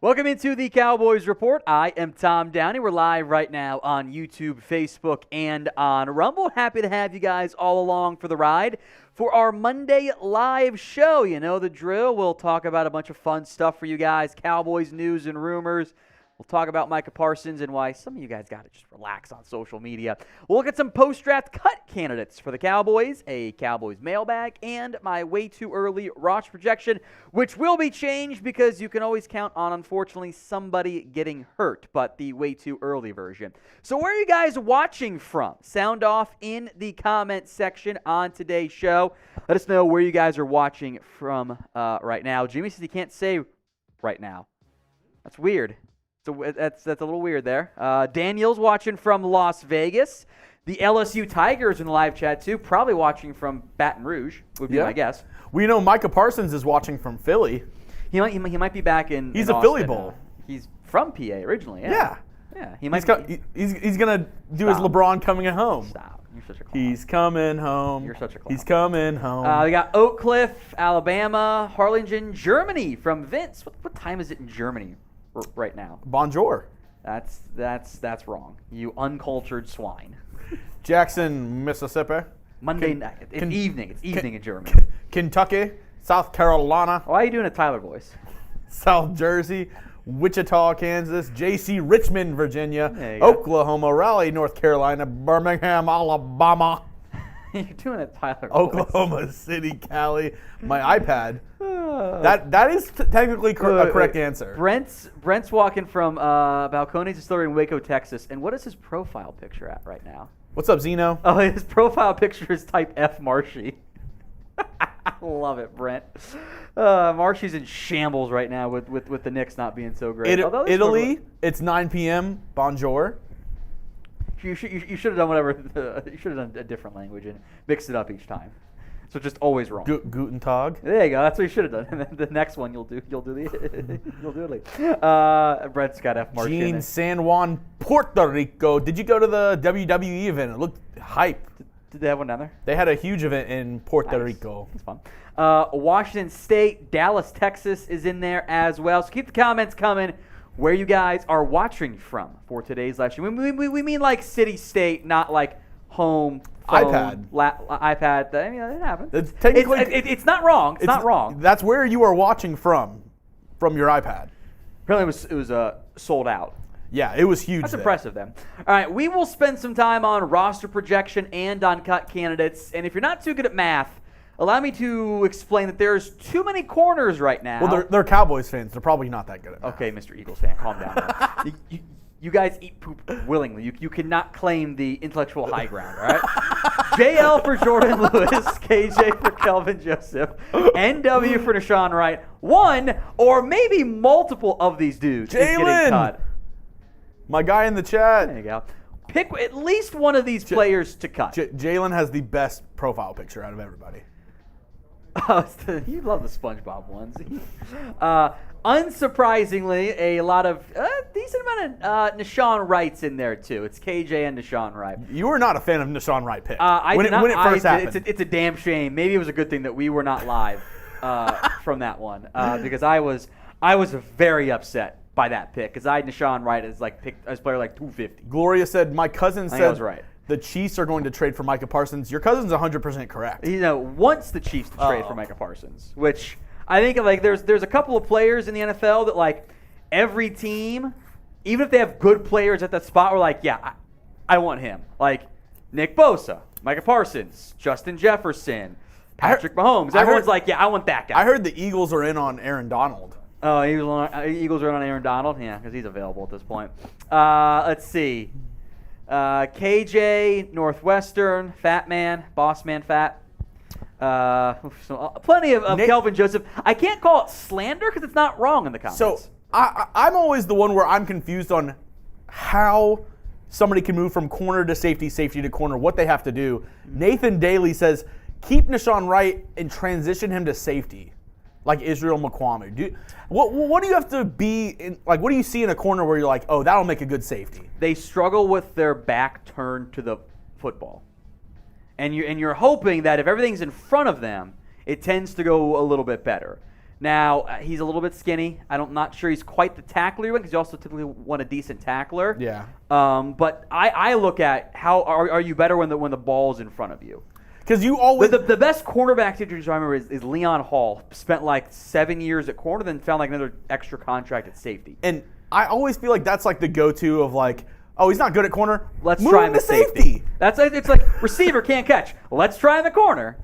Welcome into the Cowboys Report. I am Tom Downey. We're live right now on YouTube, Facebook, and on Rumble. Happy to have you guys all along for the ride for our Monday live show. You know the drill. We'll talk about a bunch of fun stuff for you guys, Cowboys news and rumors. We'll talk about Micah Parsons and why some of you guys got to just relax on social media. We'll look at some post-draft cut candidates for the Cowboys, a Cowboys mailbag, and my way too early roster projection, which will be changed because you can always count on, unfortunately, somebody getting hurt, but the way too early version. So where are you guys watching from? Sound off in the comment section on today's show. Let us know where you guys are watching from right now. Jimmy says he can't say right now. That's weird. So that's a little weird there. Daniel's watching from Las Vegas. The LSU Tigers in the live chat, too. Probably watching from Baton Rouge, would be my guess. We know Micah Parsons is watching from Philly. He might be back in He's in a Philly Austin. Bowl. He's from PA originally, Yeah. Yeah, He's going to do his LeBron coming home. Stop. You're such a clown. He's coming home. You're such a clown. He's coming home. We got Oak Cliff, Alabama, Harlingen, Germany from Vince. What time is it in Germany right now? Bonjour. That's wrong. You uncultured swine. Jackson, Mississippi. Monday night. It's evening. It's evening in Germany. Kentucky, South Carolina. Why are you doing a Tyler voice? South Jersey, Wichita, Kansas, J.C. Richmond, Virginia, There you go. Oklahoma, Raleigh, North Carolina, Birmingham, Alabama, You're doing a Tyler voice. Oklahoma City, Cali. My iPad. That is technically a correct answer. Brent's walking from Balcones Distillery in Waco, Texas. And what is his profile picture at right now? What's up, Zeno? Oh, his profile picture is type F Marshy. I love it, Brent. Marshy's in shambles right now with the Knicks not being so great. Italy, it's 9 p.m. Bonjour. You should have done whatever. You should have done a different language and mixed it up each time. So just always wrong. Guten Tag. There you go. That's what you should have done. And then the next one you'll do it late. Brett's got F Marshy in Gene there. San Juan, Puerto Rico. Did you go to the WWE event? It looked hype. Did they have one down there? They had a huge event in Puerto Nice. Rico. That's fun. Washington State, Dallas, Texas is in there as well. So keep the comments coming where you guys are watching from for today's live stream. We mean like city, state, not like home, phone, iPad. I mean, it happens. It's not wrong. It's not wrong. That's where you are watching from your iPad. Apparently it was sold out. Yeah, it was huge. That's there. impressive then. All right, we will spend some time on roster projection and on cut candidates. And if you're not too good at math, allow me to explain that there's too many corners right now. Well, they're Cowboys fans. They're probably not that good at math. Okay, Mr. Eagles fan, calm down. You guys eat poop willingly. You cannot claim the intellectual high ground, all right? JL for Jordan Lewis, KJ for Kelvin Joseph, NW for Deshaun Wright. One or maybe multiple of these dudes is getting cut. My guy in the chat. There you go. Pick at least one of these players to cut. Jalen has the best profile picture out of everybody. You love the SpongeBob ones. Unsurprisingly, a lot of decent amount of Deshaun Wright's in there too. It's KJ and Deshaun Wright. You were not a fan of Deshaun Wright pick when it first happened. It's a damn shame. Maybe it was a good thing that we were not live from that one because I was very upset by that pick because I had Deshaun Wright as player like 250. Gloria said, my cousin said I was right. The Chiefs are going to trade for Micah Parsons. Your cousin's 100% correct. Wants the Chiefs to trade for Micah Parsons, which I think there's a couple of players in the NFL that every team, even if they have good players at that spot, we're I want him. Like Nick Bosa, Micah Parsons, Justin Jefferson, Patrick Mahomes. Everyone's I want that guy. I heard the Eagles are in on Aaron Donald. Oh, Eagles are in on Aaron Donald? Yeah, because he's available at this point. Let's see. KJ, Northwestern, Fat Man, Boss Man Fat. Plenty of Kelvin Joseph. I can't call it slander because it's not wrong in the comments. So I'm always the one where I'm confused on how somebody can move from corner to safety, safety to corner, what they have to do. Nathan Daly says, keep Deshaun Wright and transition him to safety, like Israel McQuamu. What do you have to be in, what do you see in a corner where you're like, oh, that'll make a good safety? They struggle with their back turned to the football. And you're hoping that if everything's in front of them, it tends to go a little bit better. Now, he's a little bit skinny. I'm not sure he's quite the tackler you want because you also typically want a decent tackler. Yeah. But I look at how are you better when the ball's in front of you? Because you always the best cornerback situation I remember is Leon Hall. Spent like 7 years at corner, then found like another extra contract at safety. And I always feel like that's like the go-to of like, oh, he's not good at corner. Let's move try him the to safety. It's like receiver can't catch. Let's try in the corner.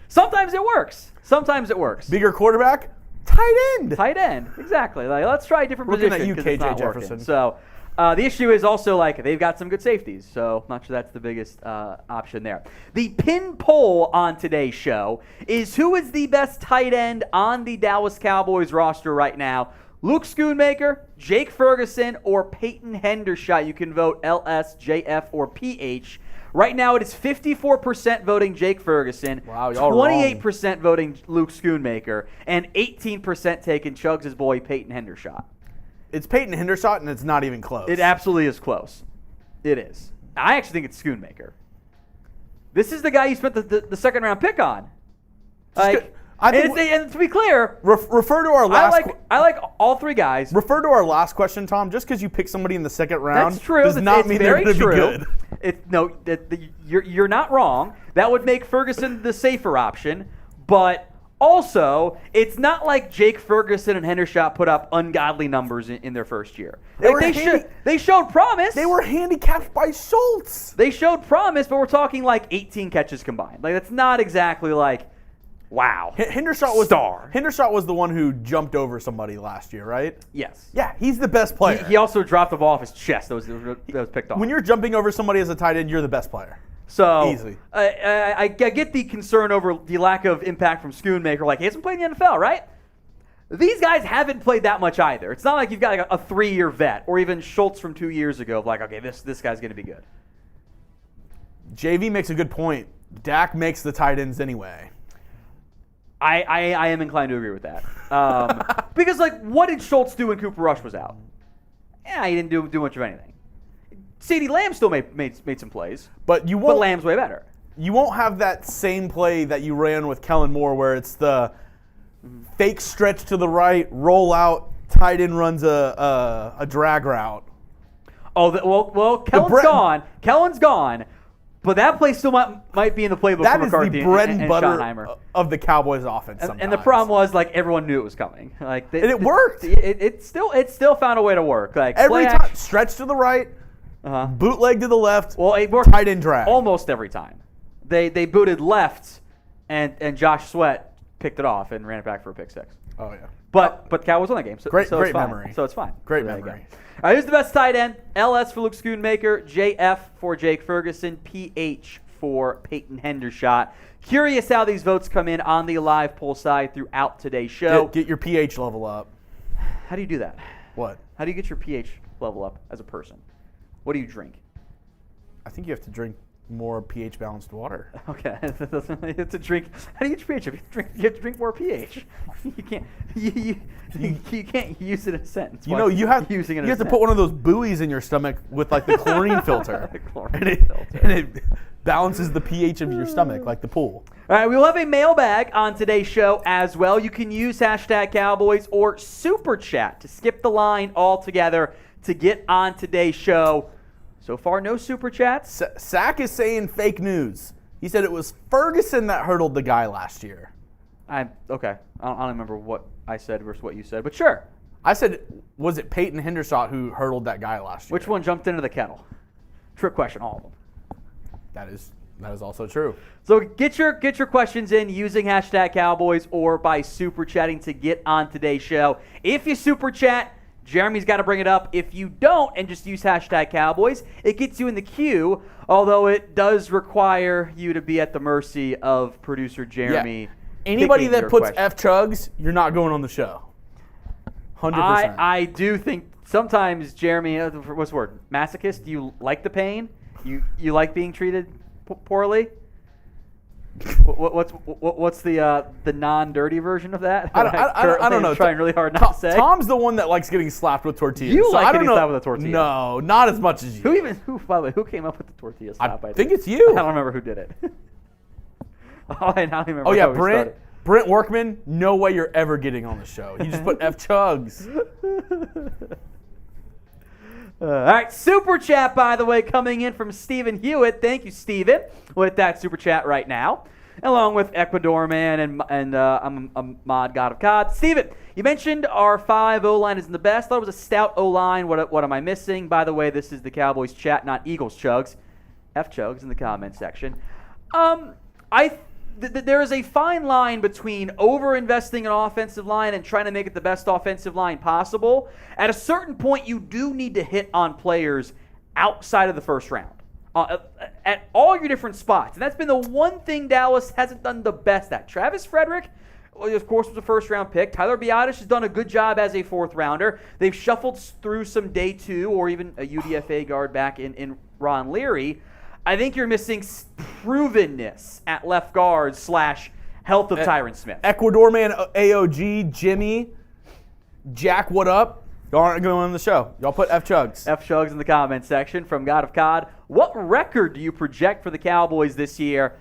Sometimes it works. Bigger quarterback, tight end. Tight end, exactly. Like, let's try a different Looking position. at you, KJ Jefferson. So the issue is also like they've got some good safeties, so not sure that's the biggest option there. The pin poll on today's show is who is the best tight end on the Dallas Cowboys roster right now. Luke Schoonmaker, Jake Ferguson, or Peyton Hendershot. You can vote LS, JF, or PH. Right now, it is 54% voting Jake Ferguson, wow, y'all 28% voting Luke Schoonmaker, and 18% taking Chugs' boy Peyton Hendershot. It's Peyton Hendershot, and it's not even close. It absolutely is close. It is. I actually think it's Schoonmaker. This is the guy you spent the second-round pick on. And to be clear, refer to our last. I like all three guys. Refer to our last question, Tom. Just because you pick somebody in the second round That's true. does not mean they're going to be good. You're not wrong. That would make Ferguson the safer option, but also it's not like Jake Ferguson and Hendershot put up ungodly numbers in their first year. They showed promise. They were handicapped by Schultz. They showed promise, but we're talking like 18 catches combined. Like that's not exactly like. Wow. Hendershot was the one who jumped over somebody last year, right? Yes. Yeah, he's the best player. He also dropped the ball off his chest. That was picked off. When you're jumping over somebody as a tight end, you're the best player. So easily. I get the concern over the lack of impact from Schoonmaker. Like, he hasn't played in the NFL, right? These guys haven't played that much either. It's not like you've got like a 3-year vet or even Schultz from 2 years ago of like, okay, this guy's going to be good. JV makes a good point. Dak makes the tight ends anyway. I am inclined to agree with that. Because, like, what did Schultz do when Cooper Rush was out? Yeah, he didn't do much of anything. CeeDee Lamb still made some plays. But Lamb's way better. You won't have that same play that you ran with Kellen Moore where it's the fake stretch to the right, roll out, tight end runs a drag route. Oh, well, Kellen's gone. Kellen's gone. But that play still might be in the playbook for McCarthy. That is the bread and butter Schottenheimer. Of the Cowboys offense sometimes. And the problem was, like, everyone knew it was coming. Like, and it worked. It still found a way to work. Like every time, stretch to the right, bootleg to the left, it worked tight end drag. Almost every time. They booted left, and Josh Sweat picked it off and ran it back for a pick six. Oh, yeah. But the Cowboys won that game. Great it's fine. memory. So it's fine. Great memory. All right, who's the best tight end? LS for Luke Schoonmaker, JF for Jake Ferguson, PH for Peyton Hendershot. Curious how these votes come in on the live poll side throughout today's show. Get your pH level up. How do you do that? What? How do you get your pH level up as a person? What do you drink? I think you have to drink more pH balanced water. Okay, it's a drink. How do you get your pH? You have to drink more pH. You can't. You can't use it in a sentence. You have to put one of those buoys in your stomach with like the chlorine filter. And it balances the pH of your stomach like the pool. All right, we will have a mailbag on today's show as well. You can use #Cowboys or Super Chat to skip the line altogether to get on today's show. So far, no Super Chats. Sack is saying fake news. He said it was Ferguson that hurdled the guy last year. Okay. I don't remember what I said versus what you said, but sure. I said, was it Peyton Hendershot who hurdled that guy last year? Which one jumped into the kettle? Trick question, all of them. That is also true. So get your questions in using #Cowboys or by Super Chatting to get on today's show. If you Super Chat, Jeremy's got to bring it up. If you don't and just use #Cowboys, it gets you in the queue, although it does require you to be at the mercy of producer Jeremy. Yeah. Anybody that puts F Chugs, you're not going on the show. 100%. I do think sometimes, Jeremy, what's the word? Masochist? Do you like the pain? You like being treated poorly? What's the non-dirty version of that? I don't know. Trying really hard not to say. Tom's the one that likes getting slapped with tortillas. You like getting slapped with a tortilla? No, not as much as you. By the way, who came up with the tortilla slap? I think it's you. I don't remember who did it. I don't remember. Oh yeah, Brent. Brent Workman, no way you're ever getting on the show. You just put F Chugs. All right, super chat, by the way, coming in from Stephen Hewitt. Thank you, Stephen, with that super chat right now, along with Ecuador Man and I'm a mod God of God. Stephen, you mentioned our 5 O-line isn't the best. I thought it was a stout O-line. What am I missing? By the way, this is the Cowboys chat, not Eagles chugs. F chugs in the comment section. There is a fine line between over-investing in offensive line and trying to make it the best offensive line possible. At a certain point, you do need to hit on players outside of the first round at all your different spots. And that's been the one thing Dallas hasn't done the best at. Travis Frederick, of course, was a first-round pick. Tyler Biadasz has done a good job as a fourth-rounder. They've shuffled through some day 2 or even a UDFA guard back in Ron Leary. I think you're missing provenness at left guard / health of Tyron Smith. Ecuador Man, AOG, Jimmy, Jack, what up? Y'all aren't going on the show. Y'all put F Chugs. F Chugs in the comment section from God of God. What record do you project for the Cowboys this year?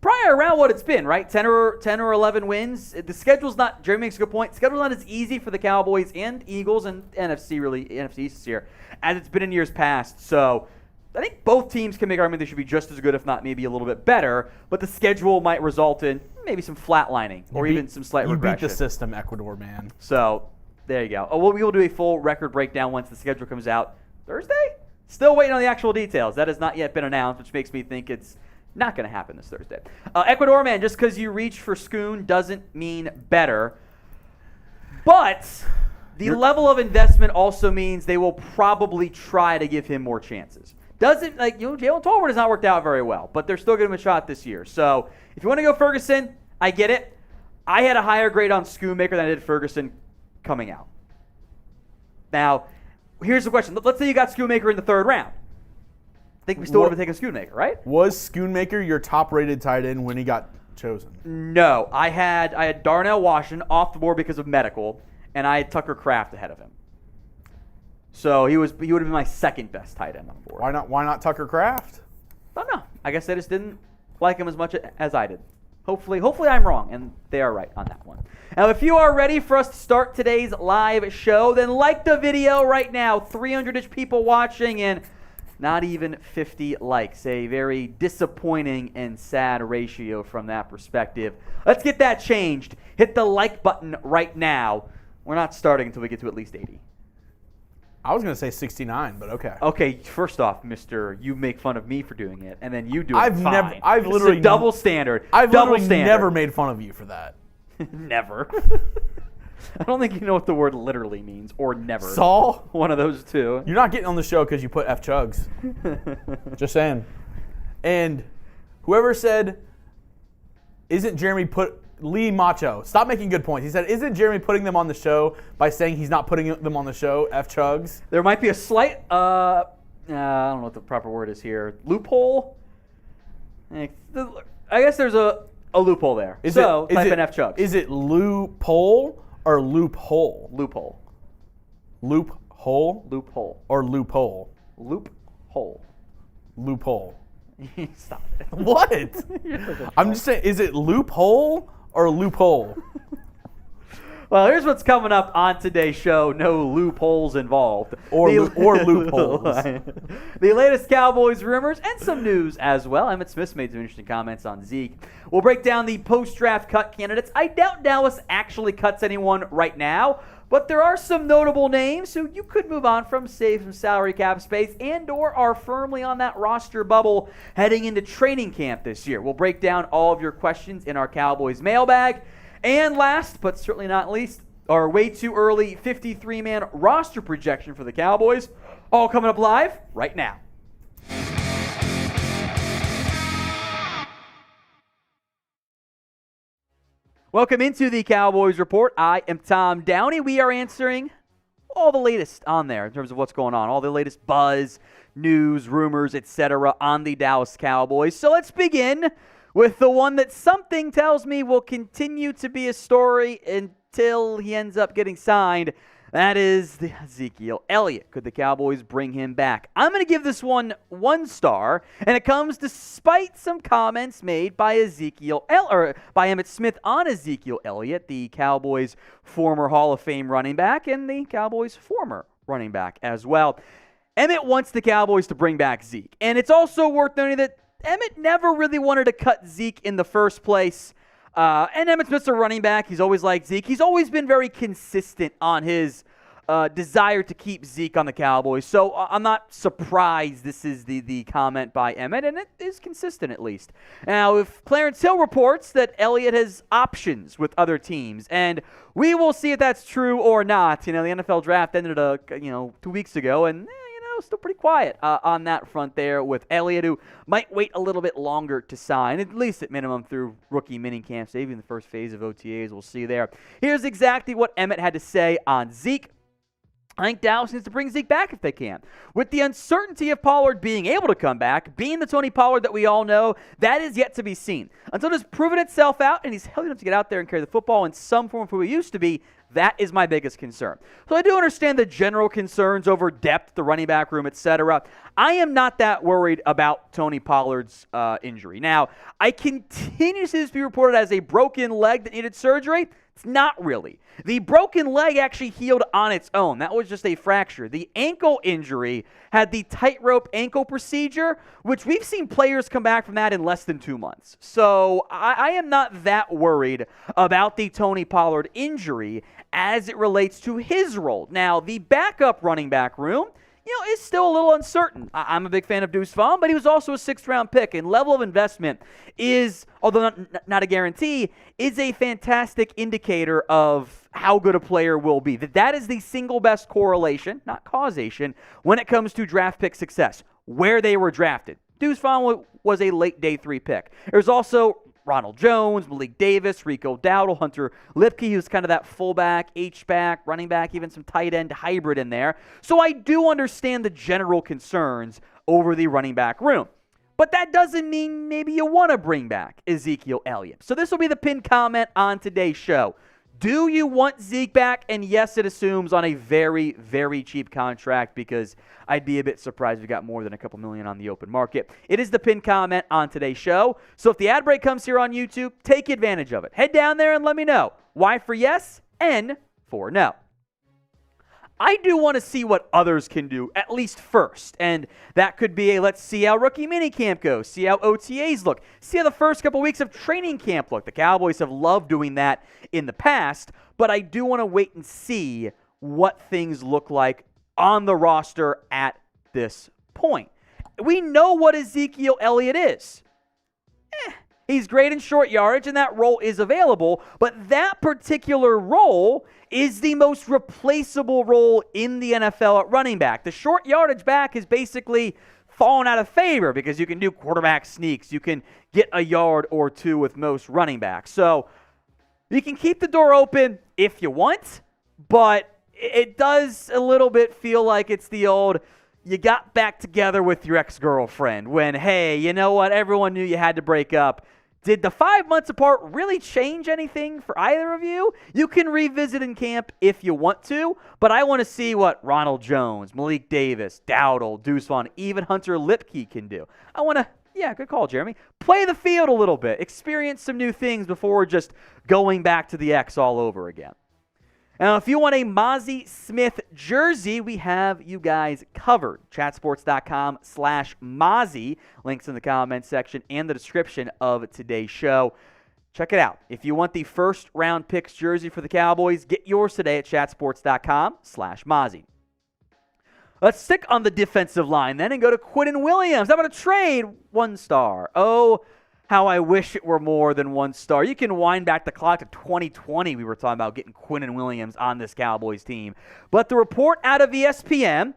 Probably around what it's been, right? 10 or 11 wins. The schedule's not, Jeremy makes a good point, the schedule's not as easy for the Cowboys and Eagles and NFC East this year as it's been in years past. So I think both teams can make argument they should be just as good, if not maybe a little bit better, but the schedule might result in maybe some flatlining or even some slight regression. You beat the system, Ecuador Man. So there you go. We will do a full record breakdown once the schedule comes out Thursday. Still waiting on the actual details. That has not yet been announced, which makes me think it's not going to happen this Thursday. Ecuador Man, just because you reach for Schoon doesn't mean better. But the level of investment also means they will probably try to give him more chances. Jalen Tolbert has not worked out very well, but they're still giving him a shot this year. So if you want to go Ferguson, I get it. I had a higher grade on Schoonmaker than I did Ferguson coming out. Now, here's the question. Let's say you got Schoonmaker in the 3rd round. I think we still would have taken Schoonmaker, right? Was Schoonmaker your top-rated tight end when he got chosen? No. I had Darnell Washington off the board because of medical, and I had Tucker Kraft ahead of him. So he would have been my 2nd best tight end on the board. Why not Tucker Kraft? I don't know. I guess I just didn't like him as much as I did. Hopefully I'm wrong, and they are right on that one. Now, if you are ready for us to start today's live show, then like the video right now. 300-ish people watching and not even 50 likes. A very disappointing and sad ratio from that perspective. Let's get that changed. Hit the like button right now. We're not starting until we get to at least 80. I was going to say 69, but okay. Okay, first off, mister, you make fun of me for doing it, and then you do it fine. I've literally double standard. I've literally never made fun of you for that. Never. I don't think you know what the word literally means, or never. Saul? One of those two. You're not getting on the show because you put F Chugs. Just saying. And whoever said, isn't Jeremy Lee Macho, stop making good points. He said, isn't Jeremy putting them on the show by saying he's not putting them on the show? F Chugs. There might be a slight, I don't know what the proper word is here, loophole? I guess there's a loophole there. Type in F Chugs. Is it loophole or loophole? Loophole. Loophole? Loophole. Or loophole? Loophole. Loophole. Stop it. What? I'm just saying, is it loophole or loophole? Well, here's what's coming up on today's show. No loopholes involved. Or loopholes. The latest Cowboys rumors and some news as well. Emmitt Smith made some interesting comments on Zeke. We'll break down the post-draft cut candidates. I doubt Dallas actually cuts anyone right now, but there are some notable names who you could move on from, save some salary cap space, and or are firmly on that roster bubble heading into training camp this year. We'll break down all of your questions in our Cowboys mailbag. And last, but certainly not least, our way too early 53-man roster projection for the Cowboys. All coming up live right now. Welcome into the Cowboys Report. I am Tom Downey. We are answering all the latest on there in terms of what's going on, all the latest buzz, news, rumors, etc. on the Dallas Cowboys. So let's begin with the one that something tells me will continue to be a story until he ends up getting signed. That is the Ezekiel Elliott. Could the Cowboys bring him back? I'm going to give this one 1 star, and it comes despite some comments made by by Emmitt Smith on Ezekiel Elliott, the Cowboys' former Hall of Fame running back and the Cowboys' former running back as well. Emmitt wants the Cowboys to bring back Zeke, and it's also worth noting that Emmitt never really wanted to cut Zeke in the first place. And Emmitt Smith's a running back. He's always liked Zeke. He's always been very consistent on his desire to keep Zeke on the Cowboys. So I'm not surprised this is the comment by Emmitt, and it is consistent at least. Now, if Clarence Hill reports that Elliott has options with other teams, and we will see if that's true or not. The NFL draft ended 2 weeks ago, and still pretty quiet on that front there with Elliott, who might wait a little bit longer to sign, at least at minimum through rookie minicamps, maybe in the first phase of OTAs. We'll see there. Here's exactly what Emmitt had to say on Zeke. I think Dallas needs to bring Zeke back if they can. With the uncertainty of Pollard being able to come back, being the Tony Pollard that we all know, that is yet to be seen. Until it's proven itself out and he's healthy enough to get out there and carry the football in some form of who he used to be, that is my biggest concern. So I do understand the general concerns over depth, the running back room, etc. I am not that worried about Tony Pollard's injury. Now, I continue to see this be reported as a broken leg that needed surgery. It's not really. The broken leg actually healed on its own. That was just a fracture. The ankle injury had the tightrope ankle procedure, which we've seen players come back from that in less than 2 months. So I am not that worried about the Tony Pollard injury as it relates to his role. Now, the backup running back room, is still a little uncertain. I'm a big fan of Deuce Vaughn, but he was also a 6th-round pick, and level of investment is, although not a guarantee, is a fantastic indicator of how good a player will be. That is the single best correlation, not causation, when it comes to draft pick success, where they were drafted. Deuce Vaughn was a late day 3 pick. There's also Ronald Jones, Malik Davis, Rico Dowdle, Hunter Lipke, who's kind of that fullback, H-back, running back, even some tight end hybrid in there. So I do understand the general concerns over the running back room. But that doesn't mean maybe you want to bring back Ezekiel Elliott. So this will be the pinned comment on today's show. Do you want Zeke back? And yes, it assumes on a very, very cheap contract, because I'd be a bit surprised if we got more than a couple million on the open market. It is the pinned comment on today's show. So if the ad break comes here on YouTube, take advantage of it. Head down there and let me know. Y for yes, N for no. I do want to see what others can do, at least first. And that could be let's see how rookie minicamp goes, see how OTAs look, see how the first couple weeks of training camp look. The Cowboys have loved doing that in the past, but I do want to wait and see what things look like on the roster at this point. We know what Ezekiel Elliott is. He's great in short yardage, and that role is available, but that particular role is the most replaceable role in the NFL at running back. The short yardage back is basically fallen out of favor because you can do quarterback sneaks. You can get a yard or two with most running backs. So you can keep the door open if you want, but it does a little bit feel like it's the old, you got back together with your ex-girlfriend when, hey, you know what, everyone knew you had to break up. Did the 5 months apart really change anything for either of you? You can revisit in camp if you want to, but I want to see what Ronald Jones, Malik Davis, Dowdle, Deuce Vaughn, even Hunter Lipke can do. I want to, good call, Jeremy, play the field a little bit, experience some new things before just going back to the X all over again. Now, if you want a Mozzie Smith jersey, we have you guys covered. Chatsports.com/Mozzie. Links in the comments section and the description of today's show. Check it out. If you want the first round picks jersey for the Cowboys, get yours today at chatsports.com/Mozzie. Let's stick on the defensive line then and go to Quinnen Williams. How about a trade? 1 star. Oh, how I wish it were more than 1 star. You can wind back the clock to 2020. We were talking about getting Quinnen Williams on this Cowboys team. But the report out of ESPN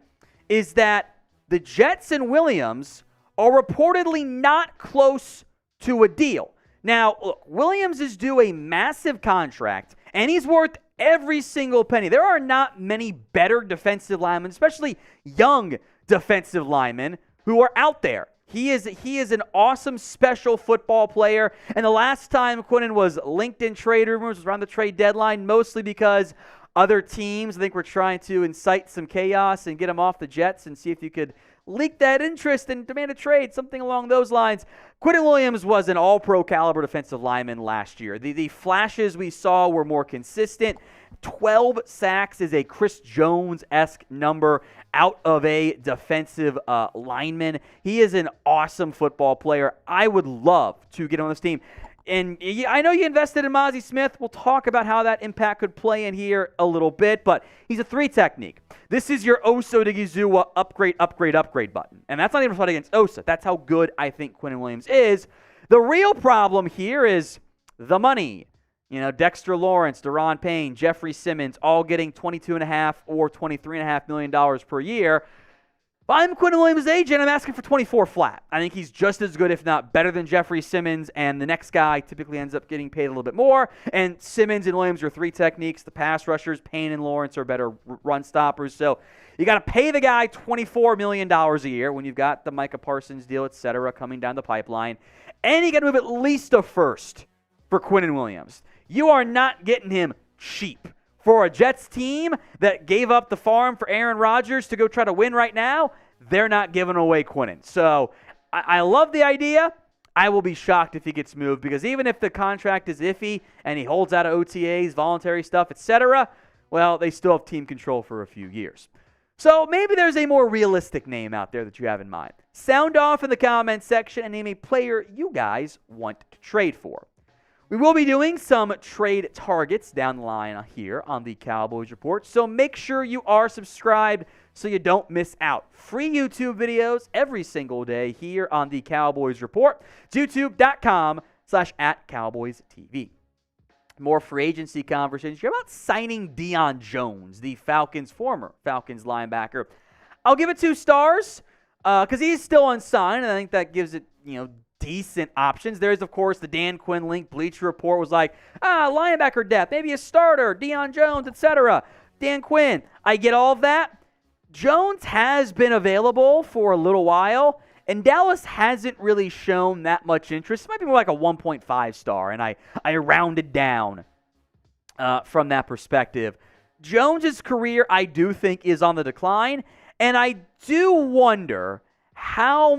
is that the Jets and Williams are reportedly not close to a deal. Now, look, Williams is due a massive contract, and he's worth every single penny. There are not many better defensive linemen, especially young defensive linemen, who are out there. He is an awesome special football player, and the last time Quinnen was linked in trade rumors was around the trade deadline, mostly because other teams. I think we're trying to incite some chaos and get him off the Jets and see if you could leak that interest and demand a trade, something along those lines. Quinnen Williams was an all-pro caliber defensive lineman last year. The flashes we saw were more consistent. 12 sacks is a Chris Jones-esque number out of a defensive lineman. He is an awesome football player. I would love to get on this team. And I know you invested in Emmitt Smith. We'll talk about how that impact could play in here a little bit, but he's a 3 technique. This is your Osa to Gizua upgrade button. And that's not even a fight against Osa. That's how good I think Quinnen Williams is. The real problem here is the money. You know, Dexter Lawrence, Daron Payne, Jeffrey Simmons, all getting $22.5 or $23.5 million per year. If I'm Quinnen Williams' agent, I'm asking for 24 flat. I think he's just as good, if not better, than Jeffrey Simmons, and the next guy typically ends up getting paid a little bit more. And Simmons and Williams are 3 techniques. The pass rushers, Payne and Lawrence, are better run stoppers. So you got to pay the guy $24 million a year when you've got the Micah Parsons deal, et cetera, coming down the pipeline. And you got to move at least a first for Quinnen Williams. You are not getting him cheap. For a Jets team that gave up the farm for Aaron Rodgers to go try to win right now, they're not giving away Quinnen. So I love the idea. I will be shocked if he gets moved, because even if the contract is iffy and he holds out of OTAs, voluntary stuff, etc., well, they still have team control for a few years. So maybe there's a more realistic name out there that you have in mind. Sound off in the comments section and name a player you guys want to trade for. We will be doing some trade targets down the line here on the Cowboys Report, so make sure you are subscribed so you don't miss out. Free YouTube videos every single day here on the Cowboys Report. It's youtube.com/@CowboysTV. More free agency conversations here about signing Dion Jones, the former Falcons linebacker. I'll give it 2 stars because he's still unsigned, and I think that gives it, decent options. There's, of course, the Dan Quinn link. Bleacher Report was like, linebacker depth, maybe a starter, Dion Jones, etc. Dan Quinn, I get all of that. Jones has been available for a little while, and Dallas hasn't really shown that much interest. It might be more like a 1.5 star, and I rounded down from that perspective. Jones's career, I do think, is on the decline, and I do wonder how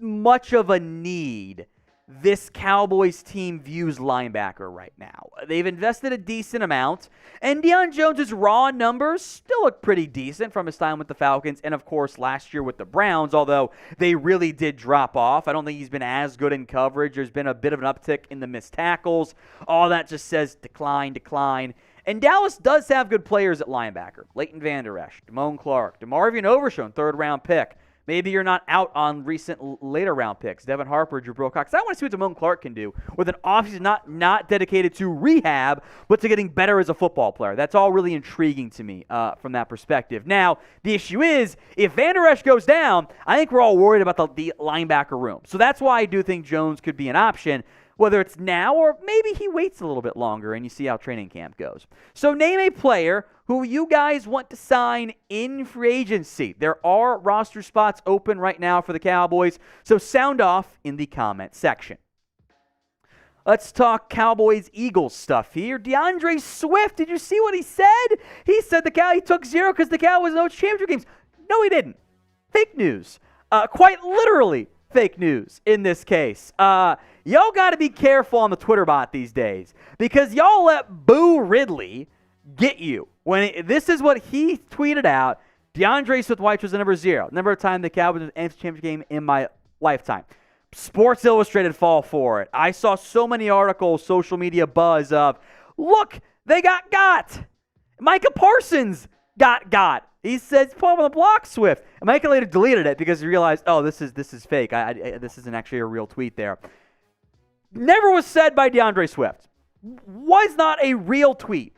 much of a need this Cowboys team views linebacker right now. They've invested a decent amount, and Dion Jones' raw numbers still look pretty decent from his time with the Falcons and, of course, last year with the Browns, although they really did drop off. I don't think he's been as good in coverage. There's been a bit of an uptick in the missed tackles. All that just says decline. And Dallas does have good players at linebacker. Leighton Vander Esch, Damone Clark, DeMarvion Overshown, 3rd-round pick. Maybe you're not out on recent later-round picks. Devin Harper, Jabril Cox. I want to see what Damone Clark can do with an offseason not dedicated to rehab, but to getting better as a football player. That's all really intriguing to me from that perspective. Now, the issue is, if Vander Esch goes down, I think we're all worried about the linebacker room. So that's why I do think Jones could be an option, whether it's now or maybe he waits a little bit longer and you see how training camp goes. So name a player who you guys want to sign in free agency. There are roster spots open right now for the Cowboys, so sound off in the comment section. Let's talk Cowboys-Eagles stuff here. DeAndre Swift, did you see what he said? He said he took 0 because the Cowboys no championship games. No, he didn't. Fake news. Quite literally fake news in this case. Y'all got to be careful on the Twitter bot these days, because y'all let Boo Ridley get you. This is what he tweeted out. DeAndre Swift White was the number 0. Number of time the Cowboys won the NFC Championship game in my lifetime. Sports Illustrated fall for it. I saw so many articles, social media buzz of, look, they got. Micah Parsons got. He says, pull up on the block, Swift. And Micah later deleted it because he realized, this is fake. This isn't actually a real tweet there. Never was said by DeAndre Swift. Was not a real tweet.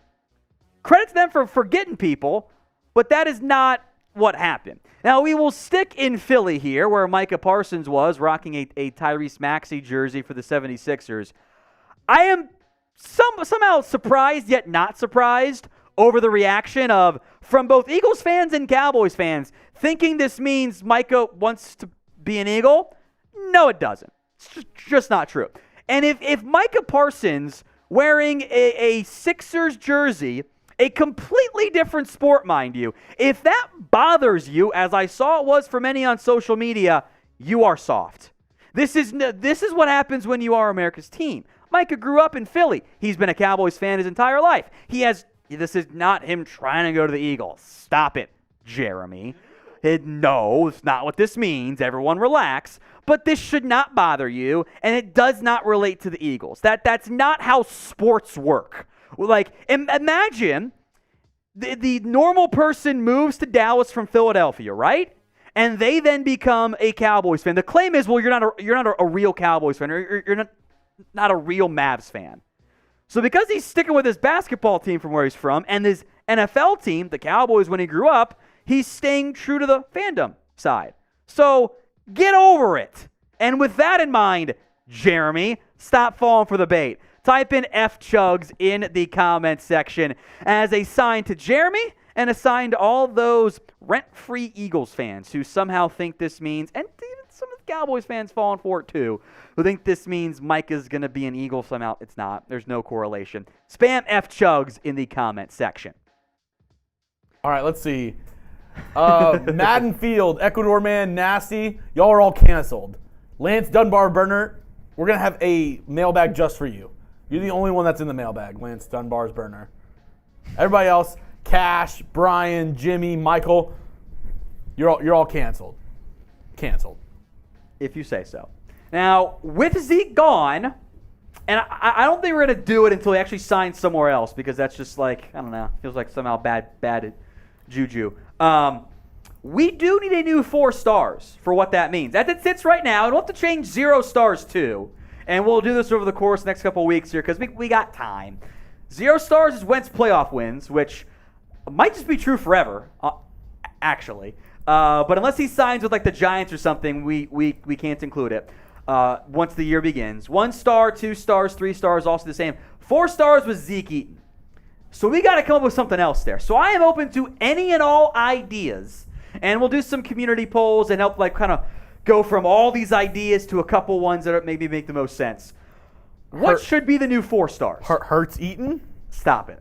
Credit to them for forgetting people, but that is not what happened. Now, we will stick in Philly here, where Micah Parsons was, rocking a Tyrese Maxey jersey for the 76ers. I am somehow surprised, yet not surprised, over the reaction from both Eagles fans and Cowboys fans, thinking this means Micah wants to be an Eagle. No, it doesn't. It's just not true. And if Micah Parsons wearing a Sixers jersey A completely different sport, mind you. If that bothers you, as I saw it was for many on social media, you are soft. This is what happens when you are America's team. Micah grew up in Philly. He's been a Cowboys fan his entire life. This is not him trying to go to the Eagles. Stop it, Jeremy. No, it's not what this means. Everyone relax. But this should not bother you, and it does not relate to the Eagles. That's not how sports work. Like, imagine the normal person moves to Dallas from Philadelphia, right? And they then become a Cowboys fan. The claim is, well, you're not a real Cowboys fan, or you're not a real Mavs fan. So because he's sticking with his basketball team from where he's from, and his NFL team, the Cowboys, when he grew up, he's staying true to the fandom side. So get over it. And with that in mind, Jeremy, stop falling for the bait. Type in F Chugs in the comments section as a sign to Jeremy and a sign to all those rent-free Eagles fans who somehow think this means, and even some of the Cowboys fans falling for it too, who think this means Micah's going to be an Eagle somehow. It's not. There's no correlation. Spam F Chugs in the comments section. All right, let's see. Madden Field, Ecuador Man, Nasty. Y'all are all canceled. Lance Dunbar Burner, we're going to have a mailbag just for you. You're the only one that's in the mailbag, Lance Dunbar's burner. Everybody else, Cash, Brian, Jimmy, Michael, you're all canceled. Canceled. If you say so. Now, with Zeke gone, and I don't think we're going to do it until he actually signs somewhere else, because that's just like, I don't know, feels like somehow bad juju. We do need a new 4 stars for what that means. As it sits right now, and we'll have to change 0 stars too. And we'll do this over the course of the next couple of weeks here because we got time. 0 stars is Wentz playoff wins, which might just be true forever, actually. But unless he signs with like the Giants or something, we can't include it once the year begins. 1 star, 2 stars, 3 stars, also the same. 4 stars was Zeke Eaton. So we got to come up with something else there. So I am open to any and all ideas, and we'll do some community polls and help like kind of go from all these ideas to a couple ones that maybe make the most sense. What should be the new 4 stars? Hurts Eaton? Stop it.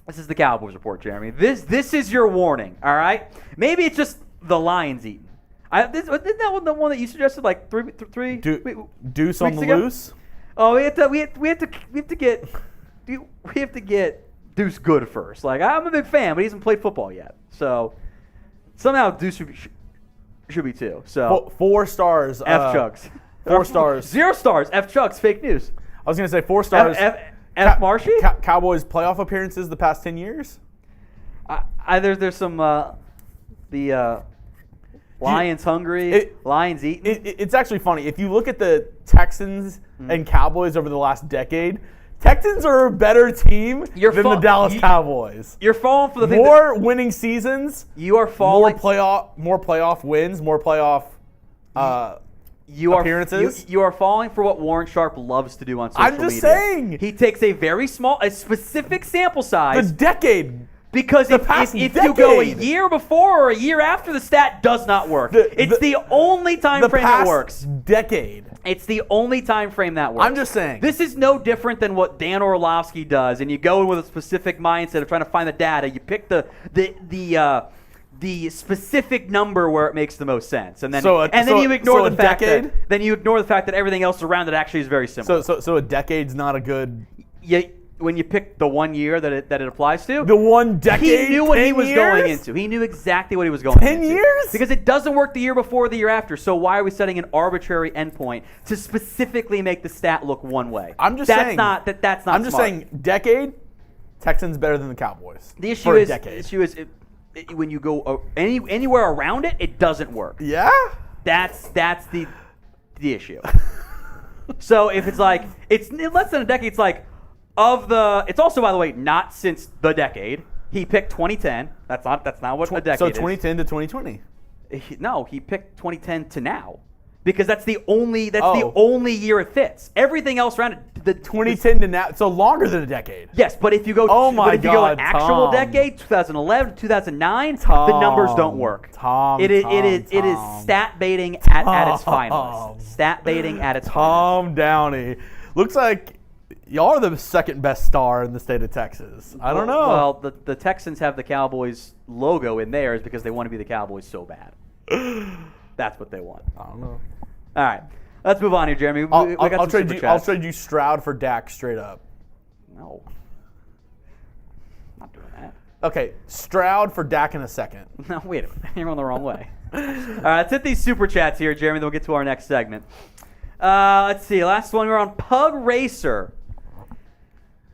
This is the Cowboys Report, Jeremy. This is your warning, all right? Maybe it's just the Lions Eaton. Isn't that the one that you suggested like three Deuce on the ago? loose? Oh, we have to get Deuce good first. Like, I'm a big fan, but he hasn't played football yet. So somehow Deuce should be 2. So 4 stars. F Chugs. 4 stars. 0 stars. F Chugs. Fake news. I was going to say 4 stars. F Marshy? Cowboys playoff appearances the past 10 years? There's some the Lions hungry, Lions eating. It's actually funny. If you look at the Texans and Cowboys over the last decade, Texans are a better team than the Dallas Cowboys. You're falling for the thing. More winning seasons. You are falling. More playoff wins. More playoff appearances. You are falling for what Warren Sharp loves to do on social media. I'm just saying. He takes a specific sample size. The decade. Because if you go a year before or a year after, the stat does not work. It's the only time frame that works. Decade. It's the only time frame that works. I'm just saying. This is no different than what Dan Orlovsky does, and you go in with a specific mindset of trying to find the data. You pick the specific number where it makes the most sense, and then you ignore the fact that everything else around it actually is very similar. So a decade's not a good. When you pick the 1 year that it applies to, the 1 decade, he knew what he was going into. He knew exactly what he was going into. 10 years? Because it doesn't work the year before or the year after. So why are we setting an arbitrary endpoint to specifically make the stat look one way? I'm just saying. That's not I'm just saying, decade, Texans better than the Cowboys. The issue is when you go anywhere around it, it doesn't work. Yeah? That's the issue. So if it's like, it's less than a decade, it's like, it's also, by the way, not since the decade. He picked 2010. That's not what a decade is. So 2010 to 2020. No, he picked 2010 to now. Because that's the only year it fits. Everything else around it, the 2010 to now, so longer than a decade. Yes, but if you go an actual decade, 2011, 2009, the numbers don't work. It is stat baiting at its finest. Stat baiting at its finest. Tom Downey. Looks like Y'all are the second best star in the state of Texas. I don't know. Well, the Texans have the Cowboys logo in theirs because they want to be the Cowboys so bad. That's what they want. I don't know. All right. Let's move on here, Jeremy. I'll trade you Stroud for Dak straight up. No. I'm not doing that. Okay, Stroud for Dak in a second. No, wait a minute. You're going the wrong way. All right, let's hit these super chats here, Jeremy, then we'll get to our next segment. Let's see. Last one, we're on Pug Racer.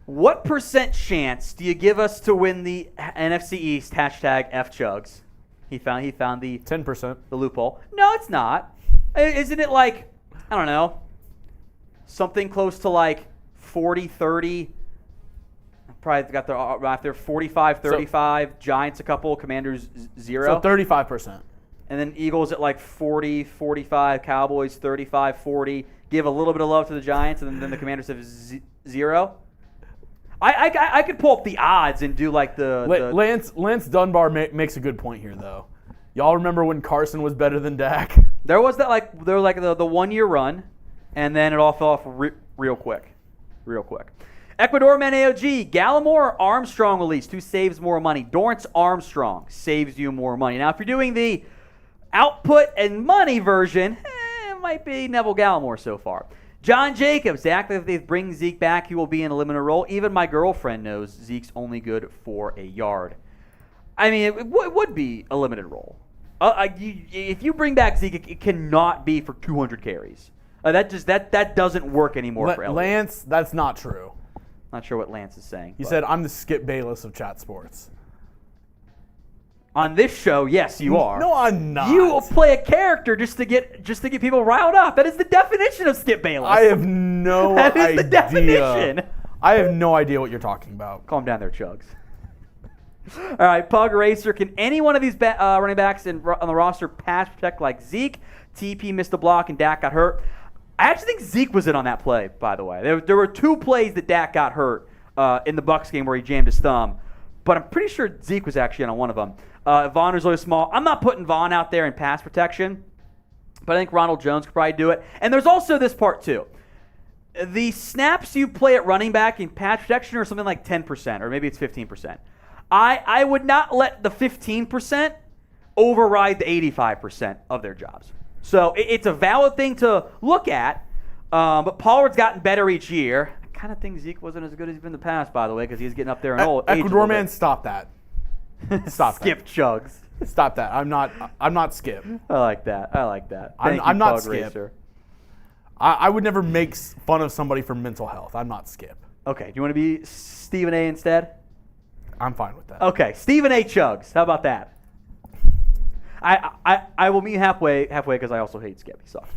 What % chance do you give us to win the NFC East? Hashtag FChugs. He found the 10%. The loophole. No, it's not. Isn't it like, I don't know, something close to like 40, 30? Probably got their 45, 35. Giants a couple. Commanders 0. So 35%. And then Eagles at like 40, 45. Cowboys 35, 40. Give a little bit of love to the Giants, and then the Commanders have 0. I could pull up the odds and do like the Lance Dunbar makes a good point here, though. Y'all remember when Carson was better than Dak? There was the 1 year run, and then it all fell off real quick. Ecuador Man AOG, Gallimore or Armstrong released. Who saves more money? Dorrance Armstrong saves you more money. Now, if you're doing the output and money version, it might be Neville Gallimore so far. John Jacobs, exactly. If they bring Zeke back, he will be in a limited role. Even my girlfriend knows Zeke's only good for a yard. I mean, it would be a limited role. If you bring back Zeke, it cannot be for 200 carries. That doesn't work anymore for Elliott. Lance, that's not true. Not sure what Lance is saying. He said, "I'm the Skip Bayless of chat sports." On this show, yes, you are. No, I'm not. You play a character just to get people riled up. That is the definition of Skip Bayless. I have no idea. That is the definition. I have no idea what you're talking about. Calm down there, Chugs. All right, Pug Racer. Can any one of these running backs on the roster pass protect like Zeke? TP missed the block and Dak got hurt. I actually think Zeke was in on that play, by the way. There were 2 plays that Dak got hurt in the Bucs game where he jammed his thumb. But I'm pretty sure Zeke was actually in on one of them. Vaughn is really small. I'm not putting Vaughn out there in pass protection, but I think Ronald Jones could probably do it. And there's also this part, too. The snaps you play at running back in pass protection are something like 10%, or maybe it's 15%. I would not let the 15% override the 85% of their jobs. So it's a valid thing to look at, but Pollard's gotten better each year. I kind of think Zeke wasn't as good as he's been in the past, by the way, because he's getting up there in old age. Ecuador man, stop that. Stop Skip Chugs. Stop that. I'm not Skip. I like that. I'm not Skip. I would never make fun of somebody for mental health. I'm not Skip. Okay. Do you want to be Stephen A instead? I'm fine with that. Okay. Stephen A. Chugs. How about that? I will meet you halfway because I also hate Skip. He sucks.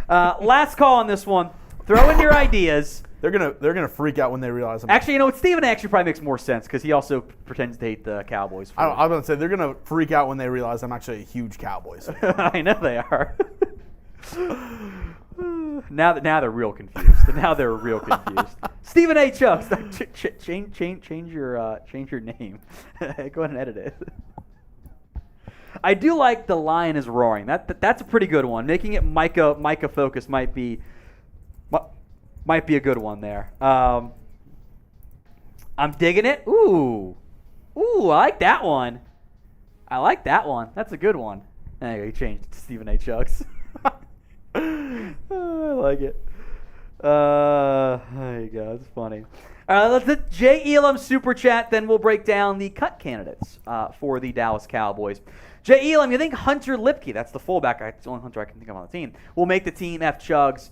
Last call on this one. Throw in your ideas. They're gonna freak out when they realize. Actually, you know what? Stephen actually probably makes more sense because he also pretends to hate the Cowboys. I was gonna say they're gonna freak out when they realize I'm actually a huge Cowboys fan. I know they are. Now they're real confused. Stephen A. Chucks, change your name. Go ahead and edit it. I do like the lion is roaring. That's a pretty good one. Making it Micah focus might be a good one there. I'm digging it. Ooh, I like that one. That's a good one. There you go. You changed it to Stephen A. Chucks. I like it. There you go. It's funny. Let's hit J. Elam Super Chat, then we'll break down the cut candidates for the Dallas Cowboys. J. Elam, you think Hunter Lipke, that's the fullback, it's the only Hunter I can think of on the team, will make the team F Chugs?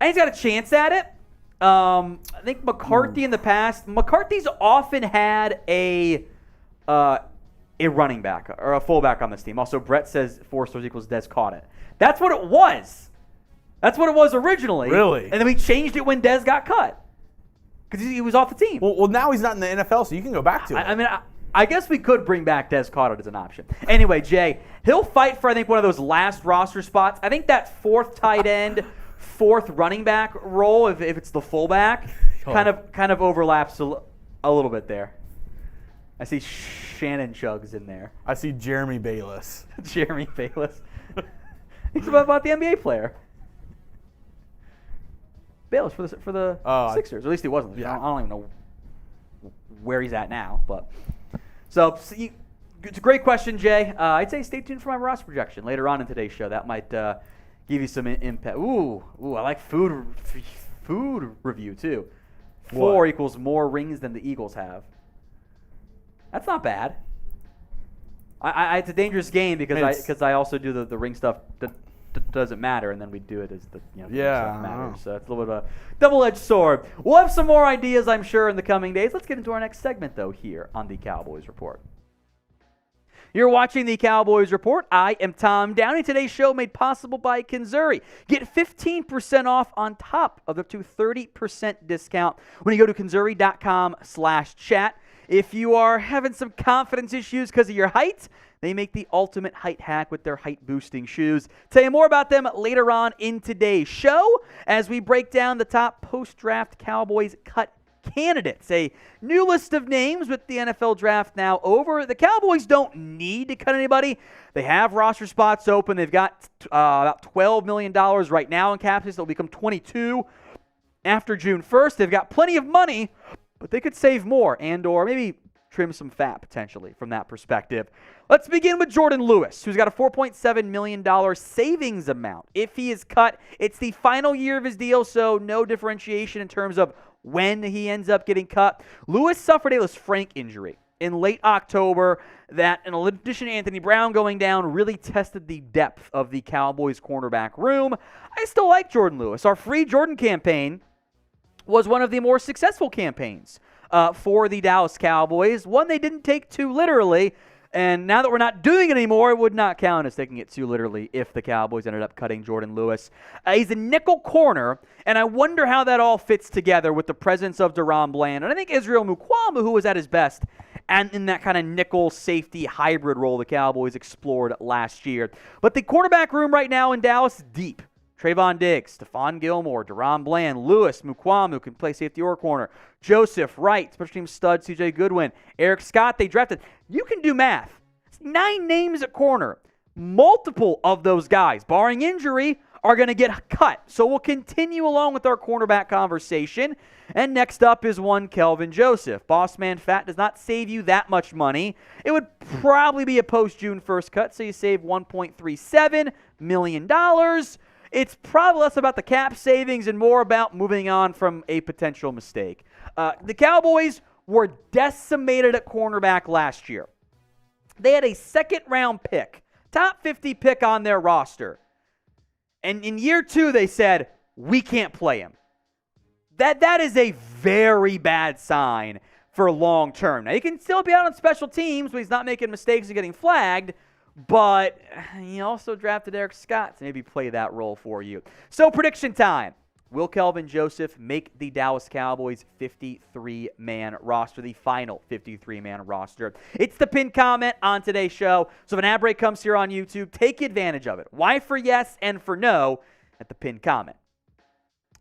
I think he's got a chance at it. I think McCarthy in the past, McCarthy's often had a running back or a fullback on this team. Also, Brett says 4 stars equals Des caught it. That's what it was. That's what it was originally. Really? And then we changed it when Des got cut because he was off the team. Well, now he's not in the NFL, so you can go back to it. I mean, I guess we could bring back Des Carter as an option. Anyway, Jay, he'll fight for, I think, one of those last roster spots. I think that 4th tight end, 4th running back role, if it's the fullback, kind of overlaps a little bit there. I see Shannon Chugs in there. I see Jeremy Bayless. Jeremy Bayless. He's about the NBA player. Bayless for the Sixers. Or at least he wasn't. Yeah. I don't even know where he's at now. But so it's a great question, Jay. I'd say stay tuned for my roster projection later on in today's show. That might give you some impact. Ooh, I like food review too. 4 equals more rings than the Eagles have. That's not bad. It's a dangerous game because I also do the ring stuff that doesn't matter, and then we do it as the stuff matters. So it's a little bit of a double-edged sword. We'll have some more ideas, I'm sure, in the coming days. Let's get into our next segment, though, here on the Cowboys Report. You're watching the Cowboys Report. I am Tom Downey. Today's show made possible by Kinzuri. Get 15% off on top of up to 30% discount when you go to kinzuri.com/chat. If you are having some confidence issues because of your height, they make the ultimate height hack with their height-boosting shoes. Tell you more about them later on in today's show as we break down the top post-draft Cowboys cut candidates. A new list of names with the NFL draft now over. The Cowboys don't need to cut anybody. They have roster spots open. They've got about $12 million right now in cap space. They'll become $22 after June 1st. They've got plenty of money, but they could save more and or maybe trim some fat potentially from that perspective. Let's begin with Jordan Lewis, who's got a $4.7 million savings amount. If he is cut, it's the final year of his deal, so no differentiation in terms of when he ends up getting cut. Lewis suffered a Lisfranc injury in late October that, in addition to Anthony Brown going down, really tested the depth of the Cowboys cornerback room. I still like Jordan Lewis. Our Free Jordan campaign was one of the more successful campaigns for the Dallas Cowboys, one they didn't take too literally. And now that we're not doing it anymore, it would not count as taking it too literally if the Cowboys ended up cutting Jordan Lewis. He's a nickel corner, and I wonder how that all fits together with the presence of Deron Bland. And I think Israel Mukuamu, who was at his best, and in that kind of nickel safety hybrid role the Cowboys explored last year. But the quarterback room right now in Dallas is deep. Trayvon Diggs, Stephon Gilmore, Deron Bland, Lewis, Mukuamu can play safety or corner. Joseph, Wright, special team stud, CJ Goodwin, Eric Scott, they drafted. You can do math. It's 9 names at corner. Multiple of those guys, barring injury, are going to get cut. So we'll continue along with our cornerback conversation. And next up is one Kelvin Joseph. Boss man fat does not save you that much money. It would probably be a post-June 1st cut, so you save $1.37 million. It's probably less about the cap savings and more about moving on from a potential mistake. The Cowboys were decimated at cornerback last year. They had a second-round pick, top 50 pick on their roster. And in year 2, they said, we can't play him. That is a very bad sign for long term. Now, he can still be out on special teams when he's not making mistakes and getting flagged, but he also drafted Eric Scott to maybe play that role for you. So prediction time. Will Kelvin Joseph make the Dallas Cowboys 53-man roster, the final 53-man roster? It's the pinned comment on today's show. So if an ad break comes here on YouTube, take advantage of it. Why for yes and for no at the pinned comment.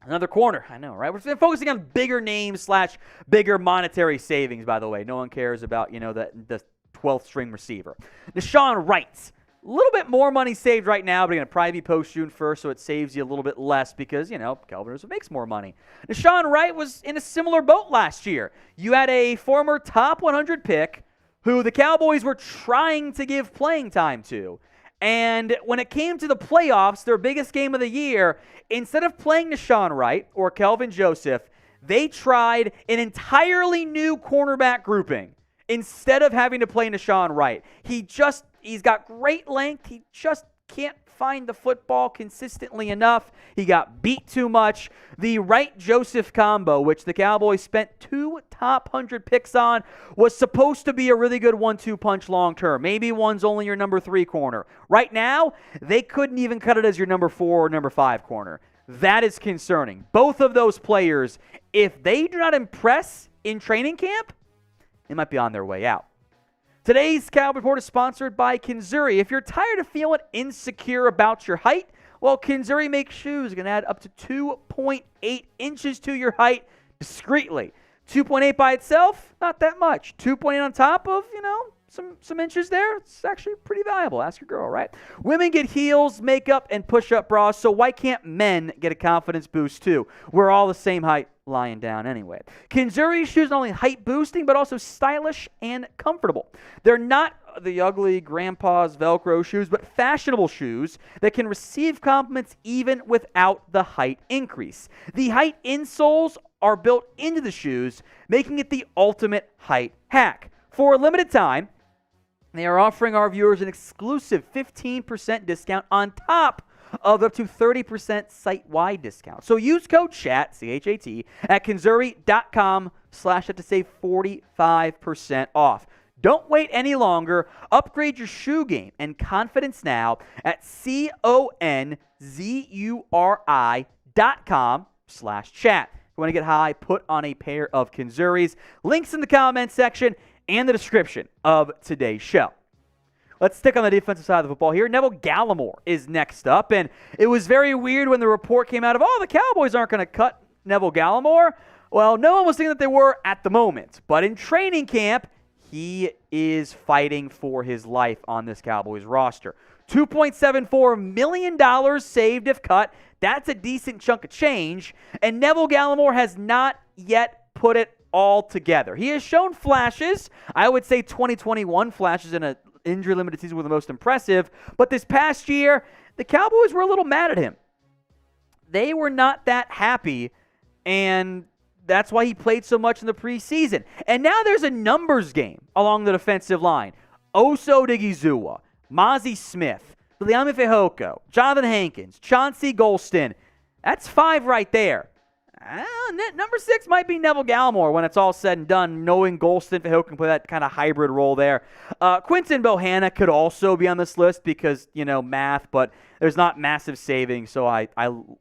Another corner. I know, right? We're focusing on bigger names / bigger monetary savings, by the way. No one cares about, the 12th string receiver. Deshaun Wright. A little bit more money saved right now, but going to probably be post-June 1st, so it saves you a little bit less because, Kelvin makes more money. Deshaun Wright was in a similar boat last year. You had a former top 100 pick who the Cowboys were trying to give playing time to. And when it came to the playoffs, their biggest game of the year, instead of playing Deshaun Wright or Kelvin Joseph, they tried an entirely new cornerback grouping. Instead of having to play Deshaun Wright, he's got great length. He just can't find the football consistently enough. He got beat too much. The Wright-Joseph combo, which the Cowboys spent 2 top 100 picks on, was supposed to be a really good 1-2 punch long term. Maybe one's only your number 3 corner. Right now, they couldn't even cut it as your number 4 or number 5 corner. That is concerning. Both of those players, if they do not impress in training camp, they might be on their way out. Today's Cowboys Report is sponsored by Kinzuri. If you're tired of feeling insecure about your height, well, Kinzuri makes shoes. Going to add up to 2.8 inches to your height discreetly. 2.8 by itself, not that much. 2.8 on top of, some inches there. It's actually pretty valuable. Ask your girl, right? Women get heels, makeup, and push-up bras, so why can't men get a confidence boost too? We're all the same height lying down anyway. Kinzuri shoes not only height boosting, but also stylish and comfortable. They're not the ugly grandpa's Velcro shoes, but fashionable shoes that can receive compliments even without the height increase. The height insoles are built into the shoes, making it the ultimate height hack. For a limited time, they are offering our viewers an exclusive 15% discount on top of up to 30% site-wide discount. So use code CHAT, C-H-A-T, at kinzuri.com/ to save 45% off. Don't wait any longer. Upgrade your shoe game and confidence now at conzuri.com/chat. If you want to get high, put on a pair of Kinzuris. Links in the comment section and the description of today's show. Let's stick on the defensive side of the football here. Neville Gallimore is next up, and it was very weird when the report came out of, the Cowboys aren't going to cut Neville Gallimore. Well, no one was thinking that they were at the moment, but in training camp, he is fighting for his life on this Cowboys roster. $2.74 million saved if cut. That's a decent chunk of change, and Neville Gallimore has not yet put it all together. He has shown flashes. I would say 2021 flashes in an injury-limited season were the most impressive, but this past year, the Cowboys were a little mad at him. They were not that happy, and that's why he played so much in the preseason. And now there's a numbers game along the defensive line. Oso Odighizuwa, Mozzie Smith, Liam Fehoko, Jonathan Hankins, Chauncey Golston. That's 5 right there. Number 6 might be Neville Gallimore when it's all said and done, knowing Golston, Fehoko can play that kind of hybrid role there. Quinton Bohanna could also be on this list because, math, but there's not massive savings, so I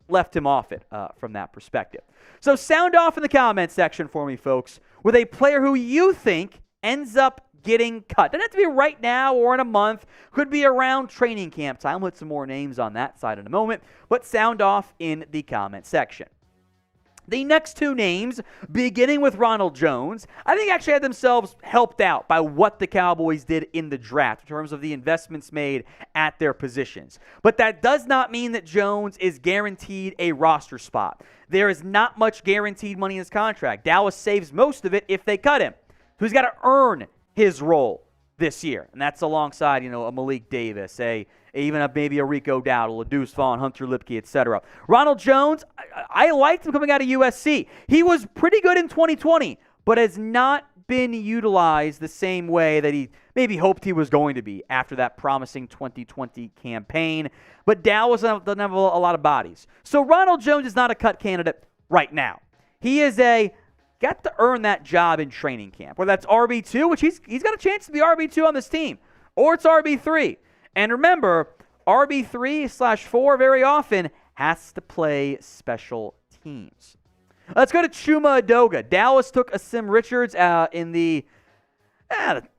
left him off it from that perspective. So sound off in the comment section for me, folks, with a player who you think ends up getting cut. Doesn't have to be right now or in a month. Could be around training camp time. We'll hit some more names on that side in a moment, but sound off in the comment section. The next 2 names, beginning with Ronald Jones, I think actually had themselves helped out by what the Cowboys did in the draft in terms of the investments made at their positions. But that does not mean that Jones is guaranteed a roster spot. There is not much guaranteed money in his contract. Dallas saves most of it if they cut him. So he's got to earn his role this year, and that's alongside, a Malik Davis, maybe a Rico Dowdle, a Deuce Vaughn, Hunter Lipke, etc. Ronald Jones, I liked him coming out of USC. He was pretty good in 2020, but has not been utilized the same way that he maybe hoped he was going to be after that promising 2020 campaign. But Dallas doesn't have a lot of bodies. So Ronald Jones is not a cut candidate right now. He is got to earn that job in training camp, whether that's RB2, which he's got a chance to be RB2 on this team, or it's RB3. And remember, RB3/4 very often has to play special teams. Let's go to Chuma Edoga. Dallas took Asim Richards in the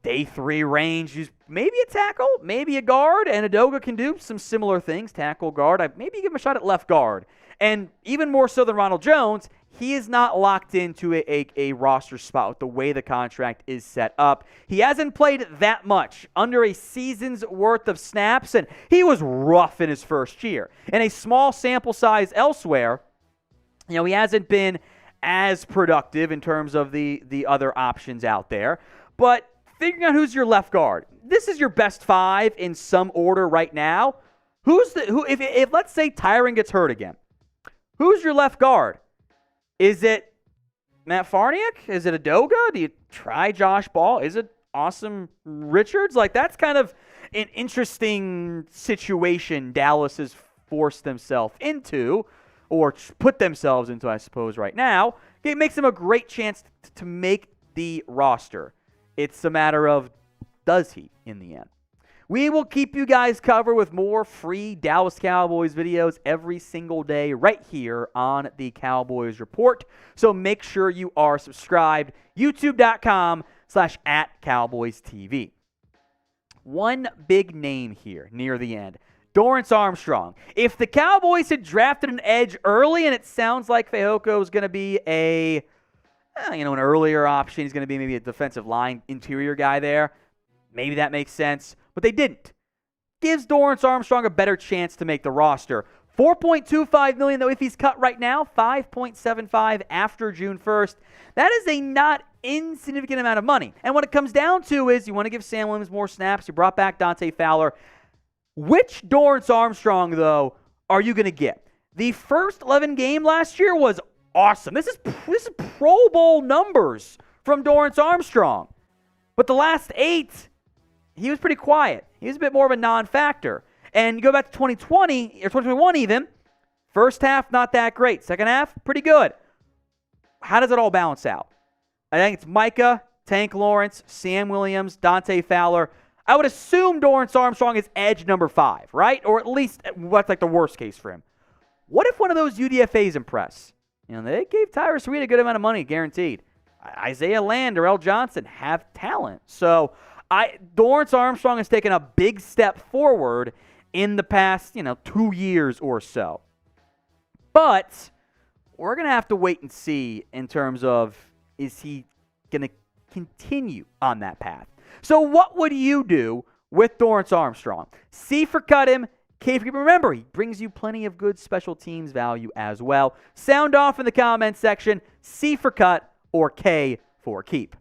day 3 range. He's maybe a tackle, maybe a guard, and Edoga can do some similar things, tackle, guard. Maybe give him a shot at left guard. And even more so than Ronald Jones, he is not locked into a roster spot with the way the contract is set up. He hasn't played that much, under a season's worth of snaps, and he was rough in his first year. In a small sample size elsewhere, he hasn't been as productive in terms of the other options out there. But figuring out who's your left guard, this is your best 5 in some order right now. If let's say Tyron gets hurt again, who's your left guard? Is it Matt Farniok? Is it Edoga? Do you try Josh Ball? Is it Asim Richards? That's kind of an interesting situation Dallas has forced themselves into, or put themselves into, I suppose, right now. It makes them a great chance to make the roster. It's a matter of, does he in the end? We will keep you guys covered with more free Dallas Cowboys videos every single day right here on the Cowboys Report. So make sure you are subscribed. YouTube.com/@CowboysTV. One big name here near the end. Dorrance Armstrong. If the Cowboys had drafted an edge early, and it sounds like Fehoko is going to be an earlier option, he's going to be maybe a defensive line interior guy there, Maybe that makes sense, but they didn't. Gives Dorrance Armstrong a better chance to make the roster. $4.25 million, though, if he's cut right now, $5.75 after June 1st. That is a not insignificant amount of money. And what it comes down to is you want to give Sam Williams more snaps. You brought back Dante Fowler. Which Dorrance Armstrong, though, are you going to get? The first 11 game last year was awesome. This is Pro Bowl numbers from Dorrance Armstrong. But the last 8, he was pretty quiet. He was a bit more of a non-factor. And you go back to 2020, or 2021 even, first half, not that great. Second half, pretty good. How does it all balance out? I think it's Micah, Tank Lawrence, Sam Williams, Dante Fowler. I would assume Dorrance Armstrong is edge number 5, right? Or at least what's like the worst case for him. What if one of those UDFAs impress? They gave Tyrus Reed a good amount of money, guaranteed. Isaiah Land or L. Johnson have talent. So Dorrance Armstrong has taken a big step forward in the past, 2 years or so. But we're going to have to wait and see in terms of, is he going to continue on that path? So what would you do with Dorrance Armstrong? C for cut him, K for keep him. Remember, he brings you plenty of good special teams value as well. Sound off in the comments section, C for cut or K for keep.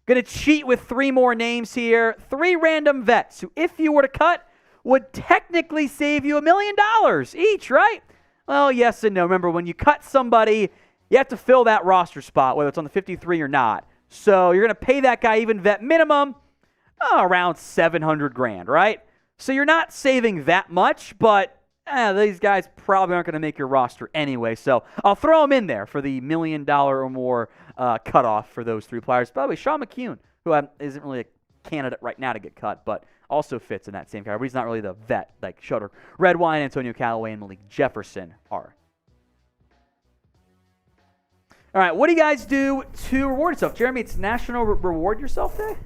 Going to cheat with 3 more names here. 3 random vets who, if you were to cut, would technically save you $1 million each, right? Well, yes and no. Remember, when you cut somebody, you have to fill that roster spot, whether it's on the 53 or not. So you're going to pay that guy even vet minimum around $700,000, right? So you're not saving that much, but these guys probably aren't going to make your roster anyway. So I'll throw them in there for the $1 million or more cutoff for those 3 players. By the way, Sean McCune, who isn't really a candidate right now to get cut, but also fits in that same category. He's not really the vet like Shutter Redwine, Antonio Callaway, and Malik Jefferson are. All right, what do you guys do to reward yourself? Jeremy, it's National Reward Yourself Day?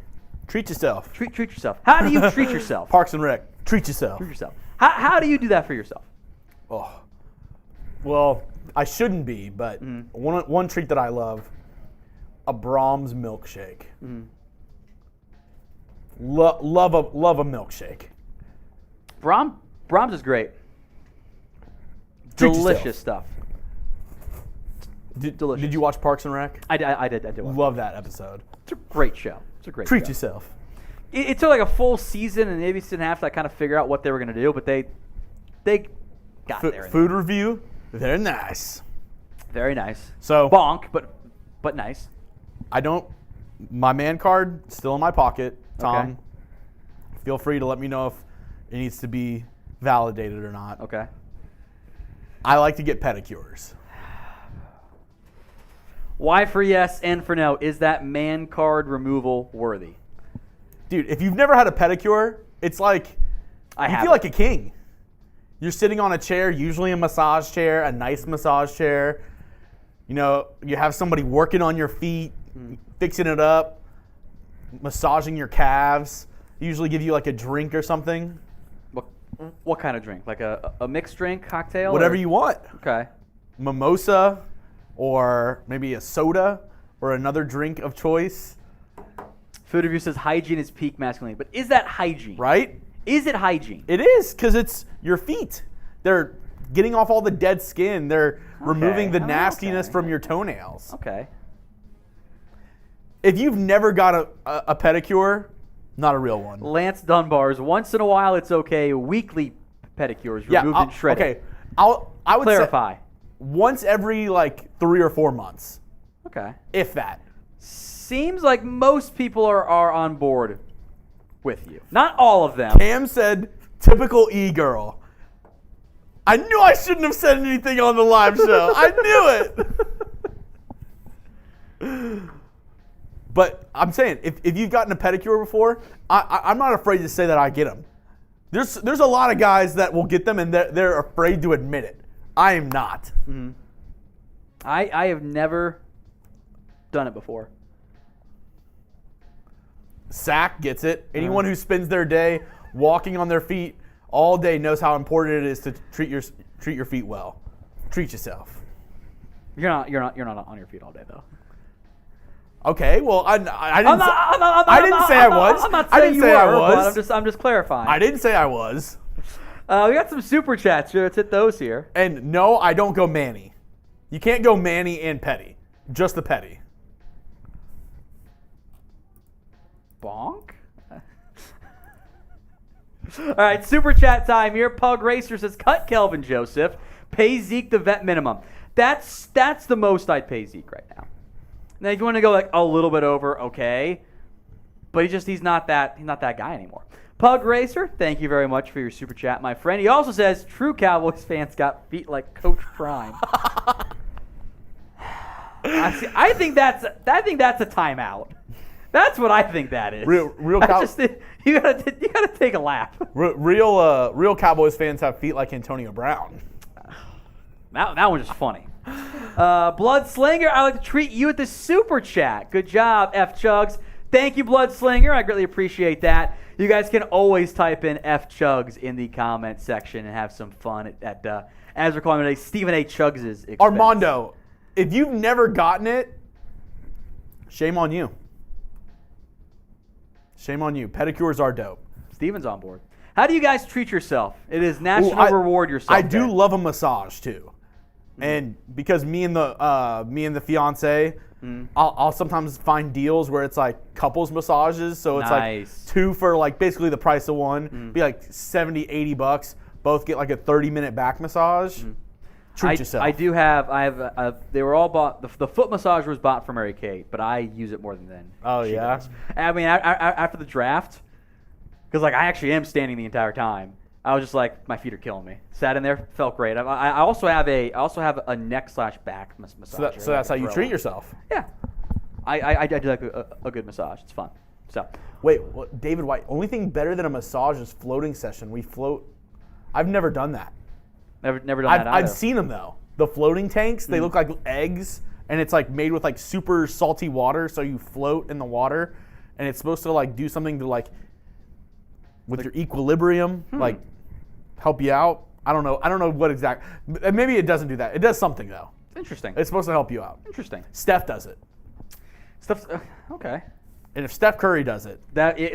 Treat yourself. Treat yourself. How do you treat yourself? Parks and Rec. Treat yourself. Treat yourself. How do you do that for yourself? Oh, well, I shouldn't be, but one treat that I love, a Brahms milkshake. Love a milkshake. Brahms is great. Treat Delicious yourself. stuff. Delicious. Did you watch Parks and Rec? I did. Love that episode. It's a great show. Treat yourself. It took like a full season and maybe season and a half to kind of figure out what they were going to do, but they got there. Food review, very nice. Very nice. So bonk, but nice. My man card still in my pocket. Tom, okay. Feel free to let me know if it needs to be validated or not. Okay. I like to get pedicures. Y for yes, N for no. Is that man card removal worthy? Dude, if you've never had a pedicure, it's like you feel like a king. You're sitting on a chair, usually a massage chair, a nice massage chair. You have somebody working on your feet, fixing it up, massaging your calves. Usually give you like a drink or something. What kind of drink? Like a mixed drink, cocktail? Whatever you want. Okay. Mimosa or maybe a soda or another drink of choice. Food review says hygiene is peak masculinity. But is that hygiene? Right? Is it hygiene? It is, because it's your feet. They're getting off all the dead skin. They're removing the nastiness from your toenails. Okay. If you've never got a pedicure, not a real one. Lance Dunbar's, once in a while it's okay. Weekly pedicures removed and shredded. Okay. I would clarify. Say once every 3 or 4 months. Okay. If that. Seems like most people are on board with you. Not all of them. Cam said, typical E-girl. I knew I shouldn't have said anything on the live show. I knew it. But I'm saying, if you've gotten a pedicure before, I'm not afraid to say that I get them. There's a lot of guys that will get them and they're afraid to admit it. I am not. Mm-hmm. I have never done it before. Sack gets it. Anyone who spends their day walking on their feet all day knows how important it is to treat your feet well. Treat yourself. You're not on your feet all day though. Okay, well, I didn't say I was. I'm not I saying didn't you say I were, was. but I'm just clarifying. I didn't say I was. We got some super chats here. Let's hit those here. And no, I don't go Manny. You can't go Manny and Petty. Just the Petty. Bonk? All right, super chat time here. Pug Racer says, cut Kelvin Joseph. Pay Zeke the vet minimum. That's the most I'd pay Zeke right now. Now, if you want to go like a little bit over, okay. But he's not that guy anymore. Pug Racer, thank you very much for your super chat, my friend. He also says, true Cowboys fans got beat like Coach Prime. I think that's a timeout. That's what I think that is. Real you gotta take a lap. Real Cowboys fans have feet like Antonio Brown. That one's just funny. Blood Slinger, I like to treat you with the super chat. Good job, F Chugs. Thank you, Blood Slinger. I greatly appreciate that. You guys can always type in F Chugs in the comment section and have some fun at as we're calling it, Stephen A. Chugs' expense. Armando, if you've never gotten it, shame on you. Shame on you. Pedicures are dope. Steven's on board. How do you guys treat yourself? It is National Reward Yourself I do Day. love a massage too. And because me and the fiance, I'll sometimes find deals where it's like couples massages. So it's like two for like basically the price of one. Be like $70-$80. Both get like a 30-minute back massage. Treat yourself. They were all bought. The foot massage was bought for Mary Kate, but I use it more than then. Oh yeah. Does. I mean, after the draft, because like I actually am standing the entire time. I was just like, my feet are killing me. Sat in there, felt great. I also have a neck/back massage. So that's how you treat yourself. Yeah, I do like a good massage. It's fun. So wait, David White. Only thing better than a massage is floating session. We float. I've never done that. Never done that either. I've seen them though. The floating tanks. They look like eggs, and it's like made with like super salty water. So you float in the water, and it's supposed to like do something to like with your equilibrium, like help you out. I don't know what exact. Maybe it doesn't do that. It does something though. Interesting. It's supposed to help you out. Interesting. Steph does it. Okay. And if Steph Curry does it,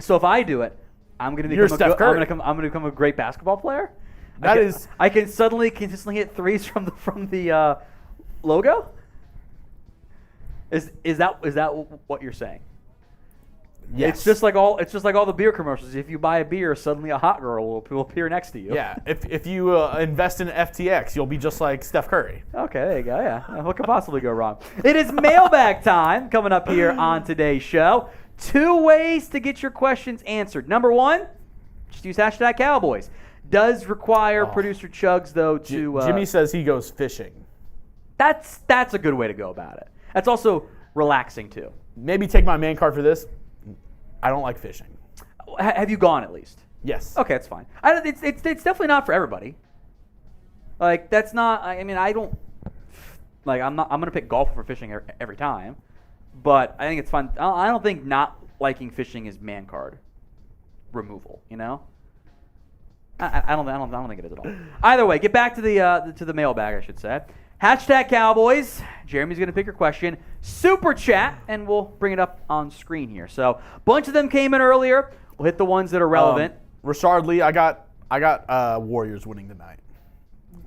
so if I do it, I'm gonna become a great basketball player. I can suddenly consistently hit threes from the logo. Is that what you're saying? Yes. It's just like all the beer commercials. If you buy a beer, suddenly a hot girl will appear next to you. Yeah. If you invest in FTX, you'll be just like Steph Curry. Okay, there you go. Yeah. What could possibly go wrong? It is mailbag time coming up here on today's show. 2 ways to get your questions answered. Number 1, just use hashtag Cowboys. Does require producer Chugs though to. Jimmy says he goes fishing. That's a good way to go about it. That's also relaxing too. Maybe take my man card for this. I don't like fishing. Have you gone at least? Yes. Okay, that's fine. It's definitely not for everybody. Like that's not. I mean, I don't. Like I'm gonna pick golf for fishing every time, but I think it's fun. I don't think not liking fishing is man card removal. You know. I don't think it is at all. Either way, get back to the mailbag, I should say. Hashtag Cowboys. Jeremy's going to pick your question. Super chat, and we'll bring it up on screen here. So, a bunch of them came in earlier. We'll hit the ones that are relevant. Rashard Lee, I got Warriors winning tonight.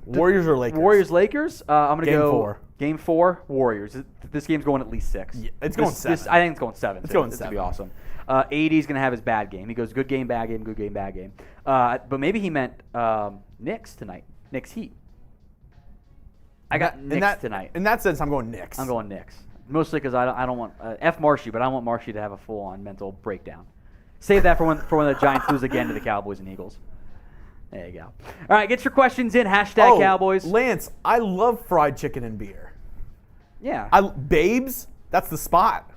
Warriors or Lakers? Warriors-Lakers. I'm going to go 4. Game 4, Warriors. This game's going at least 6. Yeah, it's going 7. I think it's going 7. It's going 7. It's going to be awesome. AD's going to have his bad game. He goes good game, bad game, good game, bad game. But maybe he meant Knicks tonight. Knicks Heat. I got Knicks tonight. In that sense, I'm going Knicks. I'm going Knicks. Mostly because I don't want F Marshy, but I want Marshy to have a full-on mental breakdown. Save that for when the Giants lose again to the Cowboys and Eagles. There you go. All right, get your questions in. Hashtag Cowboys. Lance, I love fried chicken and beer. Yeah. Babes, that's the spot.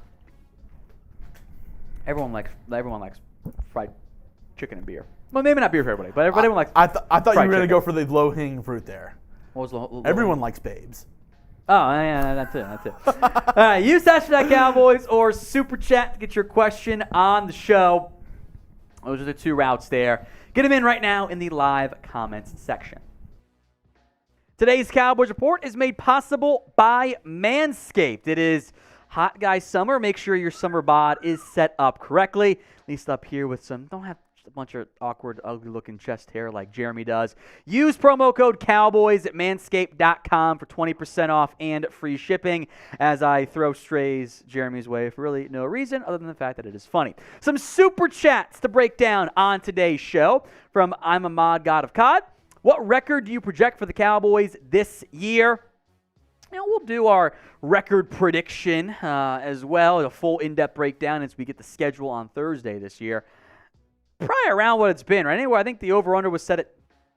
Everyone likes fried chicken and beer. Well, maybe not beer for everybody, but everyone likes. I thought you were going to go for the low-hanging fruit there. What was Everyone likes babes. Oh, yeah, that's it. All right, use hashtag Cowboys or Super Chat to get your question on the show. Those are the 2 routes there. Get them in right now in the live comments section. Today's Cowboys Report is made possible by Manscaped. It is hot guy summer. Make sure your summer bod is set up correctly, at least up here with some, don't have a bunch of awkward, ugly-looking chest hair like Jeremy does. Use promo code Cowboys at manscaped.com for 20% off and free shipping as I throw strays Jeremy's way for really no reason other than the fact that it is funny. Some super chats to break down on today's show from I'm a Mod God of COD. What record do you project for the Cowboys this year? We'll do our record prediction as well, a full in-depth breakdown as we get the schedule on Thursday this year. Probably around what it's been, right? Anyway, I think the over-under was set at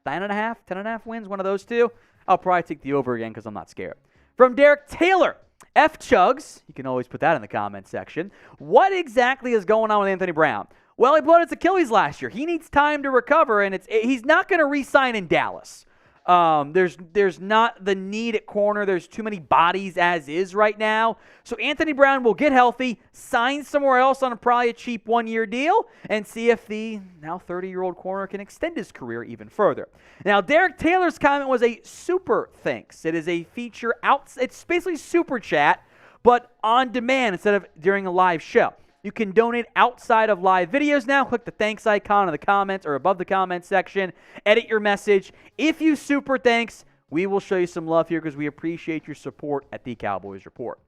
9.5, 10.5 wins, one of those two. I'll probably take the over again because I'm not scared. From Derek Taylor, F. Chugs, you can always put that in the comment section. What exactly is going on with Anthony Brown? Well, he blew out his Achilles last year. He needs time to recover, and he's not going to re-sign in Dallas. There's not the need at corner. There's too many bodies as is right now. So Anthony Brown will get healthy, sign somewhere else on probably a cheap one-year deal, and see if the now 30-year-old corner can extend his career even further. Now, Derek Taylor's comment was a super thanks. It is a feature out. It's basically super chat, but on demand instead of during a live show. You can donate outside of live videos now. Click the thanks icon in the comments or above the comments section. Edit your message. If you super thanks, we will show you some love here because we appreciate your support at the Cowboys Report.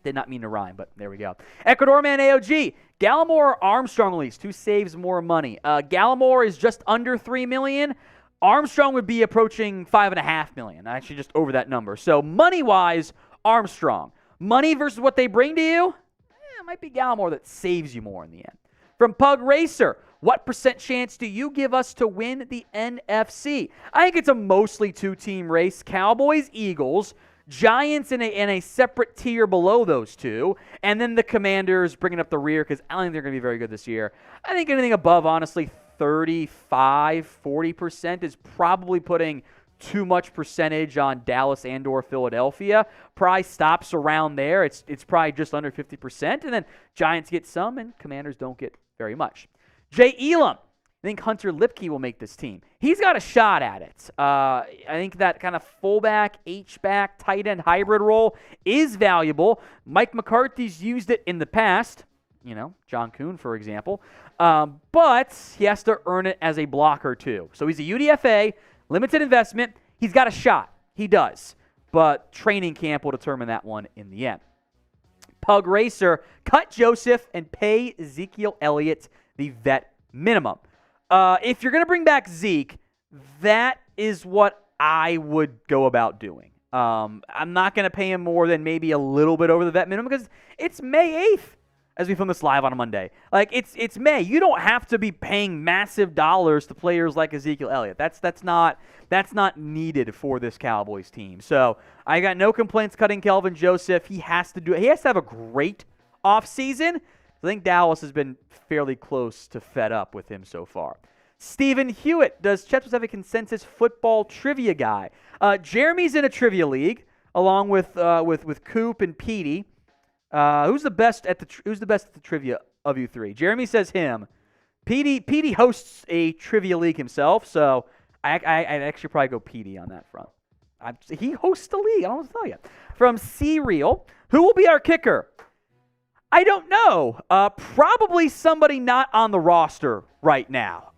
Did not mean to rhyme, but there we go. Ecuador man AOG. Gallimore or Armstrong lease? Who saves more money? Gallimore is just under $3 million. Armstrong would be approaching $5.5 million. Actually, just over that number. So money-wise, Armstrong. Money versus what they bring to you? It might be Gallimore that saves you more in the end. From Pug Racer, what % chance do you give us to win the NFC? I think it's a mostly two-team race. Cowboys, Eagles, Giants in a separate tier below those two, and then the Commanders bringing up the rear because I don't think they're going to be very good this year. I think anything above, honestly, 35, 40% is probably putting too much percentage on Dallas and or Philadelphia. Probably stops around there. It's probably just under 50%, and then Giants get some, and Commanders don't get very much. Jay Elam, I think Hunter Lipke will make this team. He's got a shot at it. I think that kind of fullback, H-back, tight end hybrid role is valuable. Mike McCarthy's used it in the past. John Kuhn, for example. But he has to earn it as a blocker, too. So he's a UDFA, limited investment. He's got a shot. He does. But training camp will determine that one in the end. Pug Racer, cut Joseph and pay Ezekiel Elliott the vet minimum. If you're going to bring back Zeke, that is what I would go about doing. I'm not going to pay him more than maybe a little bit over the vet minimum because it's May 8th. As we film this live on a Monday. It's May. You don't have to be paying massive dollars to players like Ezekiel Elliott. That's not needed for this Cowboys team. So I got no complaints cutting Kelvin Joseph. He has to have a great offseason. I think Dallas has been fairly close to fed up with him so far. Stephen Hewitt, does Chet have a consensus football trivia guy? Jeremy's in a trivia league along with Coop and Petey. Who's the best at the trivia of you three? Jeremy says him. Petey hosts a trivia league himself, so I'd actually probably go Petey on that front. He hosts the league. I don't know what to tell you. From C-Real, who will be our kicker? I don't know. Probably somebody not on the roster right now.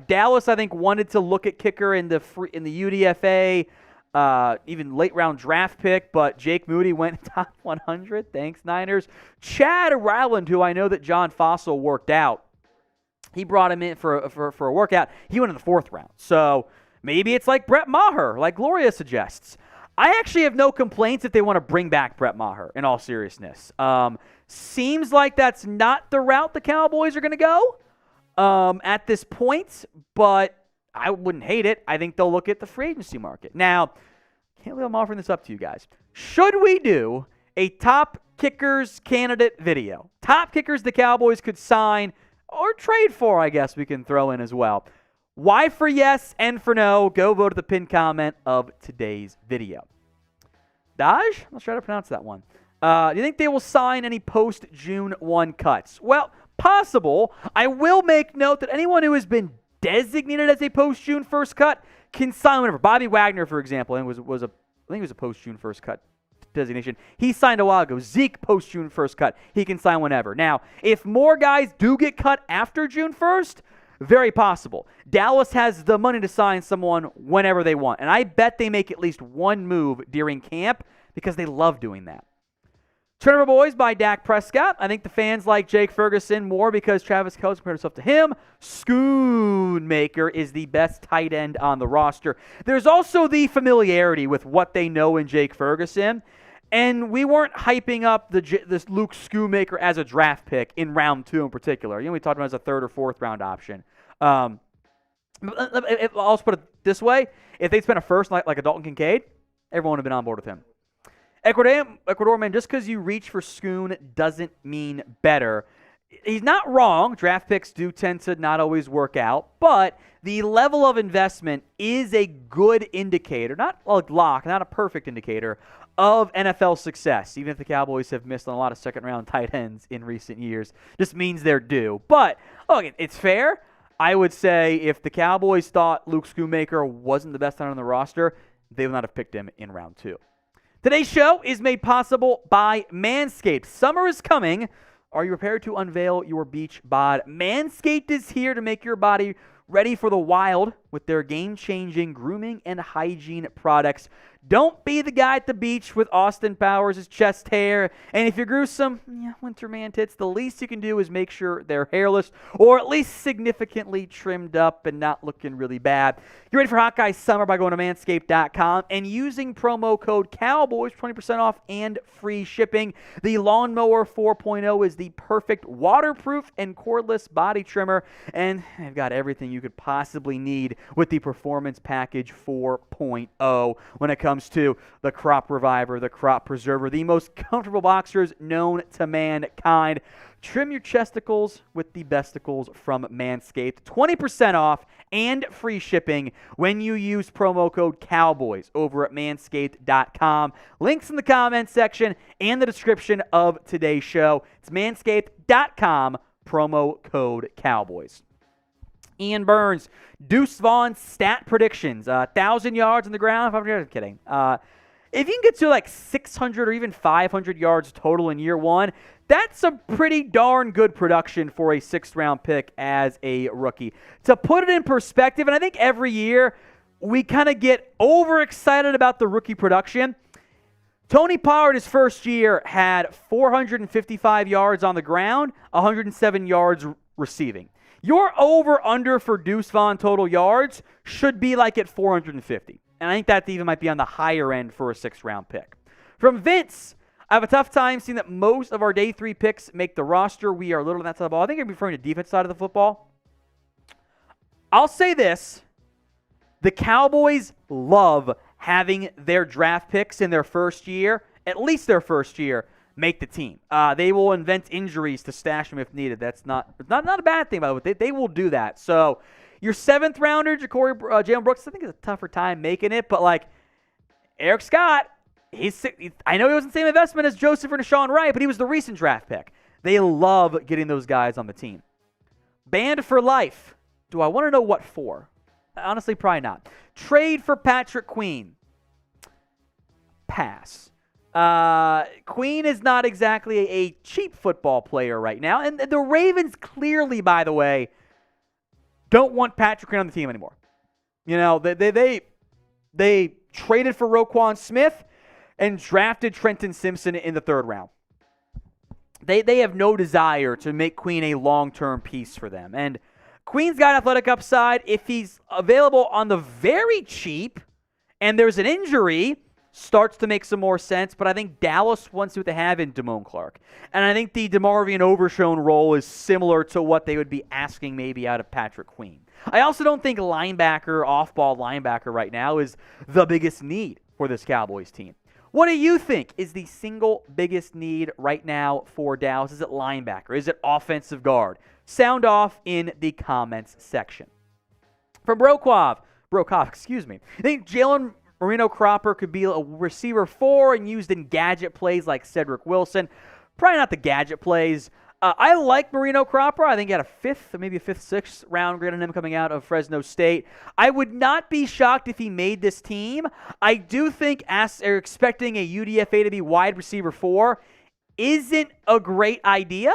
Dallas, I think, wanted to look at kicker in the UDFA. Even late round draft pick, but Jake Moody went top 100. Thanks, Niners. Chad Ryland, who I know that John Fossil worked out, he brought him in for a workout. He went in the 4th round. So maybe it's like Brett Maher, like Gloria suggests. I actually have no complaints if they want to bring back Brett Maher, in all seriousness. Seems like that's not the route the Cowboys are going to go at this point, but I wouldn't hate it. I think they'll look at the free agency market. Now, can't believe I'm offering this up to you guys. Should we do a top kickers candidate video? Top kickers the Cowboys could sign or trade for, I guess we can throw in as well. Y for yes, N for no. Go vote at the pinned comment of today's video. Daj? I'm not sure how to pronounce that one. Do you think they will sign any post-June 1 cuts? Well, possible. I will make note that anyone who has been designated as a post-June 1st cut can sign whenever. Bobby Wagner, for example, and I think it was a post-June 1st cut designation. He signed a while ago. Zeke post-June 1st cut. He can sign whenever. Now, if more guys do get cut after June 1st, very possible. Dallas has the money to sign someone whenever they want. And I bet they make at least one move during camp because they love doing that. Turnover Boys by Dak Prescott. I think the fans like Jake Ferguson more because Travis Kelce compared himself to him. Schoonmaker is the best tight end on the roster. There's also the familiarity with what they know in Jake Ferguson. And we weren't hyping up this Luke Schoonmaker as a draft pick in round 2 in particular. We talked about it as a 3rd or 4th round option. I'll also put it this way. If they'd spent a first like a Dalton Kincaid, everyone would have been on board with him. Ecuador, man, just because you reach for Schoon doesn't mean better. He's not wrong. Draft picks do tend to not always work out, but the level of investment is a good indicator, not a lock, not a perfect indicator, of NFL success. Even if the Cowboys have missed on a lot of second-round tight ends in recent years, just means they're due. But, look, it's fair. I would say if the Cowboys thought Luke Schoonmaker wasn't the best tight end on the roster, they would not have picked him in round 2. Today's show is made possible by Manscaped. Summer is coming. Are you prepared to unveil your beach bod? Manscaped is here to make your body ready for the wild with their game-changing grooming and hygiene products. Don't be the guy at the beach with Austin Powers' chest hair. And if you're gruesome, winter man tits, the least you can do is make sure they're hairless or at least significantly trimmed up and not looking really bad. Get ready for Hawkeye Summer by going to manscaped.com and using promo code Cowboys, 20% off and free shipping. The Lawnmower 4.0 is the perfect waterproof and cordless body trimmer, and they've got everything you could possibly need with the Performance Package 4.0 when it comes to the Crop Reviver, the Crop Preserver, the most comfortable boxers known to mankind. Trim your chesticles with the besticles from Manscaped. 20% off and free shipping when you use promo code Cowboys over at manscaped.com. Links in the comments section and the description of today's show. It's manscaped.com, promo code Cowboys. Ian Burns, Deuce Vaughn's stat predictions. 1,000 yards on the ground. I'm kidding. If you can get to like 600 or even 500 yards total in year 1, that's a pretty darn good production for a 6th-round pick as a rookie. To put it in perspective, and I think every year we kind of get overexcited about the rookie production. Tony Pollard, his first year, had 455 yards on the ground, 107 yards receiving. Your over-under for Deuce Vaughn total yards should be like at 450. And I think that even might be on the higher end for a 6th-round pick. From Vince, I have a tough time seeing that most of our day 3 picks make the roster. We are a little on that side of the ball. I think I'm referring to defense side of the football. I'll say this. The Cowboys love having their draft picks in their first year, at least their first year, make the team. They will invent injuries to stash them if needed. That's not a bad thing, by the way. They will do that. So your 7th rounder, Jalen Brooks, I think is a tougher time making it. But like Eric Scott, I know he wasn't the same investment as Joseph or Deshaun Wright, but he was the recent draft pick. They love getting those guys on the team. Banned for life. Do I want to know what for? Honestly, probably not. Trade for Patrick Queen. Pass. Queen is not exactly a cheap football player right now. And the Ravens clearly, by the way, don't want Patrick Queen on the team anymore. You know, they traded for Roquan Smith and drafted Trenton Simpson in the 3rd round. They have no desire to make Queen a long-term piece for them. And Queen's got athletic upside. If he's available on the very cheap and there's an injury, starts to make some more sense, but I think Dallas wants what they have in Damone Clark. And I think the DeMarvion Overshown role is similar to what they would be asking maybe out of Patrick Queen. I also don't think linebacker, off-ball linebacker right now is the biggest need for this Cowboys team. What do you think is the single biggest need right now for Dallas? Is it linebacker? Is it offensive guard? Sound off in the comments section. From Brokov, I think Jalen Marino Cropper could be a receiver 4 and used in gadget plays like Cedric Wilson. Probably not the gadget plays. I like Marino Cropper. I think he had a fifth, maybe a fifth, sixth round grade on him coming out of Fresno State. I would not be shocked if he made this team. I do think expecting a UDFA to be wide receiver 4 isn't a great idea,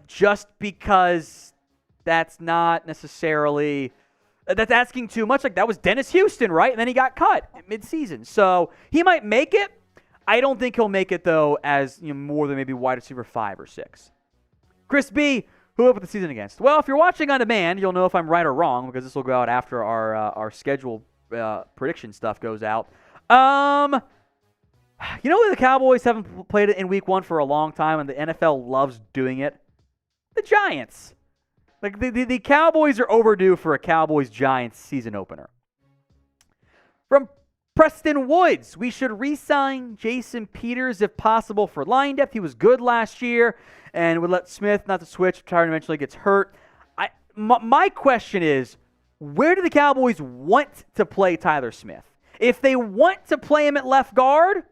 just because that's not necessarily that's asking too much. Like, that was Dennis Houston, right? And then he got cut mid-season. So he might make it. I don't think he'll make it, though, as more than maybe wide receiver 5 or 6. Chris B., who opened the season against? Well, if you're watching on demand, you'll know if I'm right or wrong, because this will go out after our schedule prediction stuff goes out. The Cowboys haven't played it in week 1 for a long time, and the NFL loves doing it? The Giants. Like, the Cowboys are overdue for a Cowboys-Giants season opener. From Preston Woods, we should re-sign Jason Peters if possible for line depth. He was good last year and would let Smith not to switch if Tyron eventually gets hurt. My question is, where do the Cowboys want to play Tyler Smith? If they want to play him at left guard,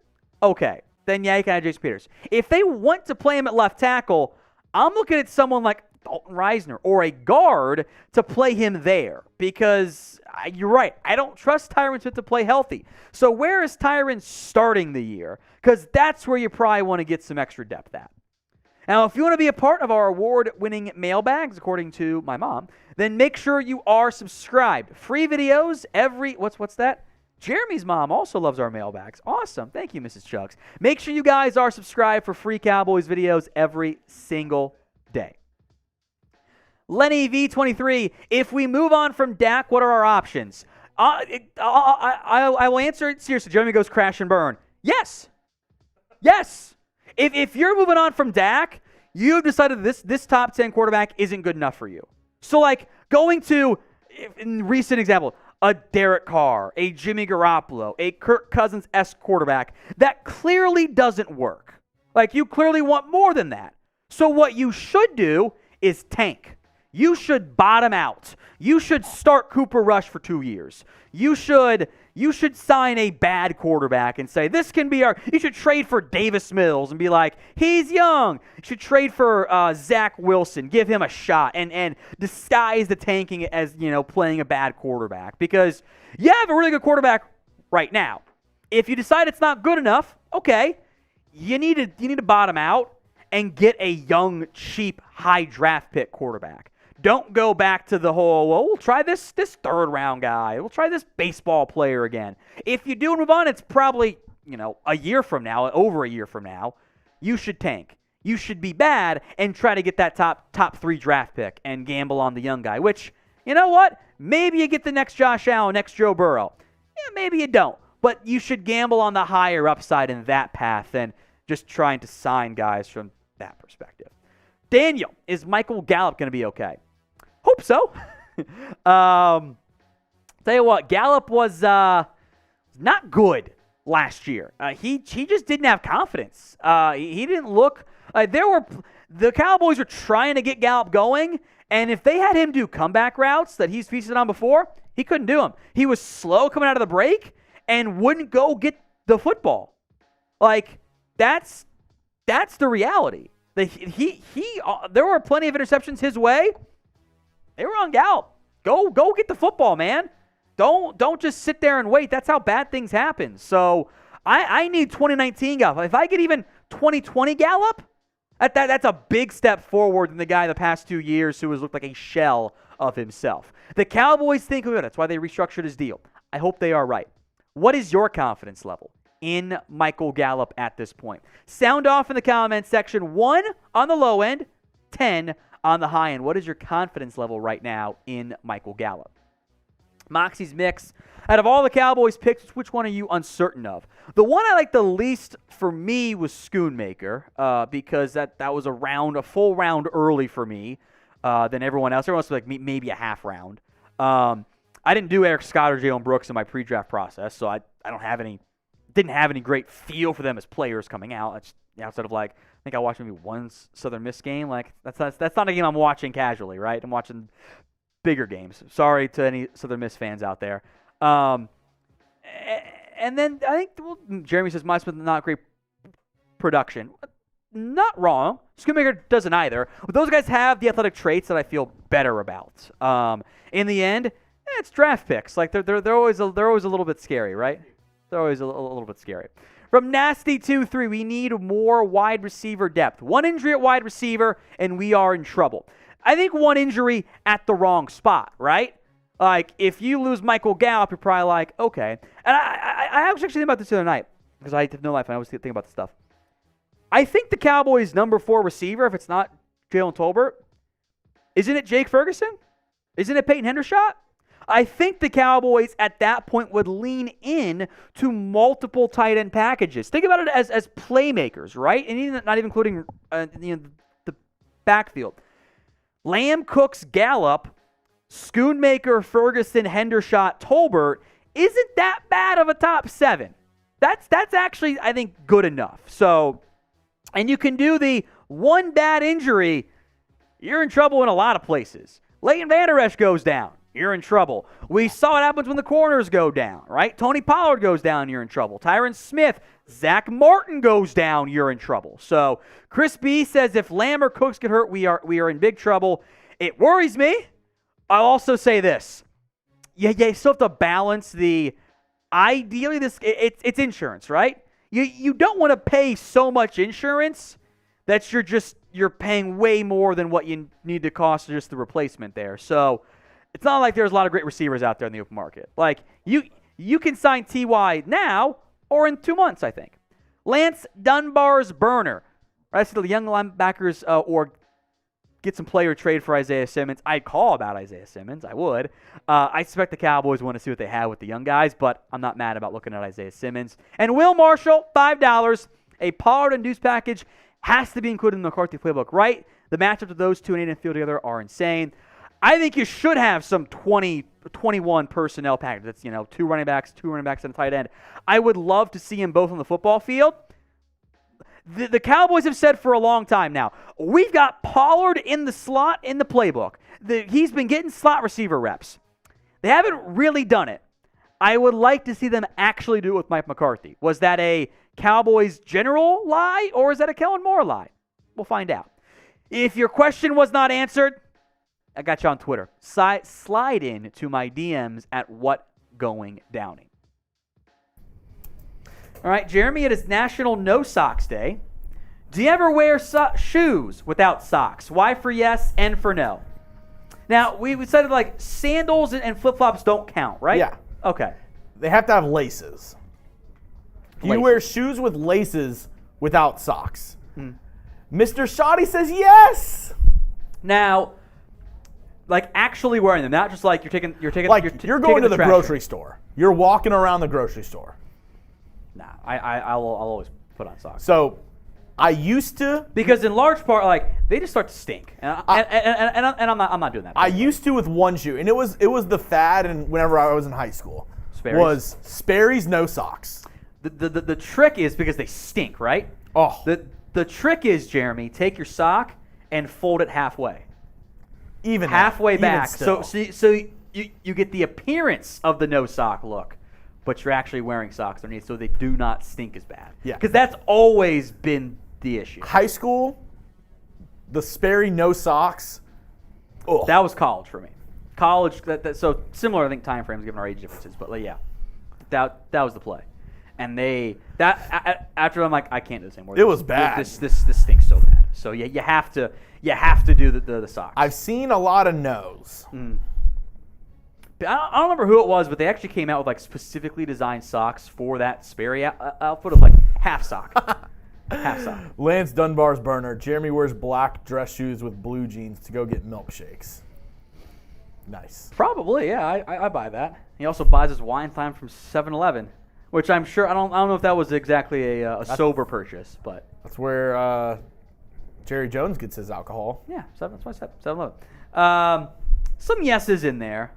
okay, then yeah, you can have Jason Peters. If they want to play him at left tackle, I'm looking at someone like Dalton Reisner or a guard to play him there, because you're right, I don't trust Tyron Smith to play healthy. So where is Tyron starting the year? Because that's where you probably want to get some extra depth at. Now, if you want to be a part of our award-winning mailbags, according to my mom, then make sure you are subscribed. Free videos every, what's that? Jeremy's mom also loves our mailbags. Awesome. Thank you, Mrs. Chugs. Make sure you guys are subscribed for free Cowboys videos every single day. Lenny V23, if we move on from Dak, what are our options? I will answer it seriously. Jeremy goes crash and burn. Yes. Yes. If you're moving on from Dak, you've decided this top 10 quarterback isn't good enough for you. So, like, going to, in recent example, a Derek Carr, a Jimmy Garoppolo, a Kirk Cousins-esque quarterback, that clearly doesn't work. Like, you clearly want more than that. So what you should do is tank. You should bottom out. You should start Cooper Rush for 2 years. You should sign a bad quarterback and say, this can be you should trade for Davis Mills and be like, he's young. You should trade for Zach Wilson. Give him a shot and disguise the tanking as, playing a bad quarterback. Because you have a really good quarterback right now. If you decide it's not good enough, okay, you need to bottom out and get a young, cheap, high draft pick quarterback. Don't go back to the whole, well, we'll try this third-round guy. We'll try this baseball player again. If you do move on, it's probably, a year from now, over a year from now. You should tank. You should be bad and try to get that top 3 draft pick and gamble on the young guy, which, you know what? Maybe you get the next Josh Allen, next Joe Burrow. Yeah, maybe you don't. But you should gamble on the higher upside in that path than just trying to sign guys from that perspective. Daniel, is Michael Gallup going to be okay? Hope so. Tell you what, Gallup was not good last year. He just didn't have confidence. He didn't look. The Cowboys were trying to get Gallup going, and if they had him do comeback routes that he's feasted on before, he couldn't do them. He was slow coming out of the break and wouldn't go get the football. Like, that's the reality. There were plenty of interceptions his way. They were on Gallup. Go get the football, man. Don't just sit there and wait. That's how bad things happen. So I need 2019 Gallup. If I get even 2020 Gallup, that's a big step forward than the guy the past 2 years who has looked like a shell of himself. The Cowboys think of it. That's why they restructured his deal. I hope they are right. What is your confidence level in Michael Gallup at this point? Sound off in the comment section. 1 on the low end, 10 on the high end. What is your confidence level right now in Michael Gallup? Moxie's Mix. Out of all the Cowboys picks, which one are you uncertain of? The one I like the least for me was Schoonmaker, because that was a full round early for me than everyone else. Everyone else was like maybe a half round. I didn't do Eric Scott or Jalen Brooks in my pre-draft process, so I didn't have any great feel for them as players coming out. That's outside of I think I watched maybe one Southern Miss game. That's not a game I'm watching casually, right? I'm watching bigger games. Sorry to any Southern Miss fans out there. And then I think Jeremy says Mike Smith not great production. not wrong. Schoonmaker doesn't either. But those guys have the athletic traits that I feel better about. In the end, it's draft picks. Like they're always a little bit scary, right? They're always a little bit scary. From Nasty23, we need more wide receiver depth. One injury at wide receiver, and we are in trouble. I think one injury at the wrong spot, right? Like, if you lose Michael Gallup, you're probably like, okay. And I was actually thinking about this the other night, because I have no life, and I always think about this stuff. I think the Cowboys' number 4 receiver, if it's not Jalen Tolbert, isn't it Jake Ferguson? Isn't it Peyton Hendershot? I think the Cowboys at that point would lean in to multiple tight end packages. Think about it as playmakers, right? And even, not even including the backfield. Lamb, Cooks, Gallup, Schoonmaker, Ferguson, Hendershot, Tolbert isn't that bad of a top 7. That's actually, I think, good enough. So, and you can do the one bad injury, you're in trouble in a lot of places. Leighton Vander Esch goes down. You're in trouble. We saw what happens when the corners go down, right? Tony Pollard goes down, you're in trouble. Tyron Smith, Zach Martin goes down, you're in trouble. So Chris B says if Lamb or Cooks get hurt, we are in big trouble. It worries me. I'll also say this. You still have to balance the, ideally it's insurance, right? You don't want to pay so much insurance that you're paying way more than what you need to cost just the replacement there. So it's not like there's a lot of great receivers out there in the open market. Like, you can sign T.Y. now or in 2 months, I think. Lance Dunbar's burner. I said the young linebackers or get some player trade for Isaiah Simmons. I'd call about Isaiah Simmons. I would. I suspect the Cowboys want to see what they have with the young guys, but I'm not mad about looking at Isaiah Simmons. And Will Marshall, $5. A Pollard-induced package has to be included in the McCarthy playbook, right? The matchups of those two in and field together are insane. I think you should have some 21 personnel package. That's, 2 running backs, and a tight end. I would love to see them both on the football field. The Cowboys have said for a long time now, we've got Pollard in the slot in the playbook. He's been getting slot receiver reps. They haven't really done it. I would like to see them actually do it with Mike McCarthy. Was that a Cowboys general lie, or is that a Kellen Moore lie? We'll find out. If your question was not answered, I got you on Twitter. Slide in to my DMs at whatgoingdowny. All right, Jeremy, it is National No Socks Day. Do you ever wear shoes without socks? Why for yes and for no? Now, we decided like sandals and flip-flops don't count, right? Yeah. Okay. They have to have laces. You wear shoes with laces without socks. Mr. Shoddy says yes. Now, like actually wearing them, not just like you're taking like you're going to the grocery out. Store. You're walking around the grocery store. Nah, I'll always put on socks. So, I used to, because in large part, like they just start to stink, and I'm not doing that. I used to with one shoe, and it was the fad, and whenever I was in high school, Sperry's. Was Sperry's no socks. The trick is because they stink, right? Oh, the trick is, Jeremy, take your sock and fold it halfway. Even halfway back, still. so you get the appearance of the no sock look, but you're actually wearing socks underneath, so they do not stink as bad. Yeah, because that's always been the issue. High school, the Sperry no socks. Oh, that was college for me. College, so similar, I think, time frames given our age differences, but like, yeah, that was the play. And after I'm like, I can't do this anymore. It was bad. This stinks so bad. So yeah, you have to do the socks. I've seen a lot of no's. I don't remember who it was, but they actually came out with like specifically designed socks for that Sperry outfit of like half sock. Half sock. Lance Dunbar's burner. Jeremy wears black dress shoes with blue jeans to go get milkshakes. Nice. Probably, yeah. I buy that. He also buys his wine time from 7-Eleven, which I'm sure I don't know if that was exactly a sober purchase, but that's where Jerry Jones gets his alcohol. Yeah, that's why I said 7-Eleven. Some yeses in there,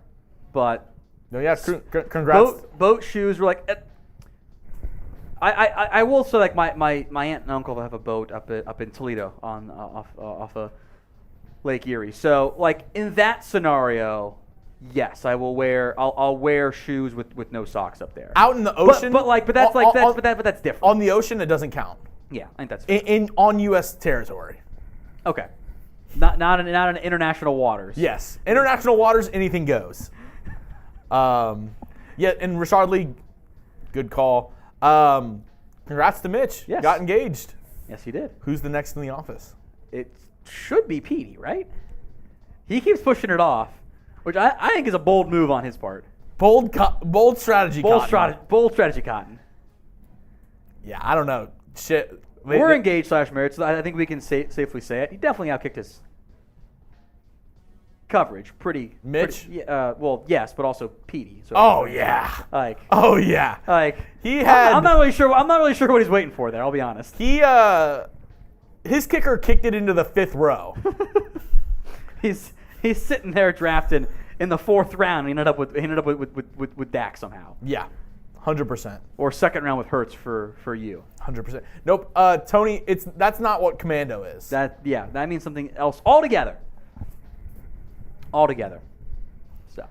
but no, yeah. Congrats. Boat shoes were like. I will say, like my aunt and uncle have a boat up in Toledo off of Lake Erie. So like in that scenario, yes, I'll wear shoes with no socks up there. Out in the ocean, but that's different. On the ocean, it doesn't count. Yeah, I think that's fair. on U.S. territory. Okay. Not in international waters. Yes. International waters, anything goes. Yeah, and Rashard Lee, good call. Congrats to Mitch. Yes. Got engaged. Yes, he did. Who's the next in the office? It should be Petey, right? He keeps pushing it off, which I think is a bold move on his part. Bold strategy, Cotton. Bold strategy, Cotton. Yeah, I don't know. Shit. We're engaged / married, so I think we can safely say it. He definitely outkicked his coverage. Mitch? Well, yes, but also Petey. So oh yeah. Oh yeah. He had. I'm not really sure. I'm not really sure what he's waiting for there. I'll be honest. His kicker kicked it into the 5th row. He's sitting there drafted in the 4th round. He ended up with Dak somehow. Yeah. 100%. Or 2nd round with Hurts for you. 100%. Nope. Tony, that's not what commando is. That means something else altogether. So, all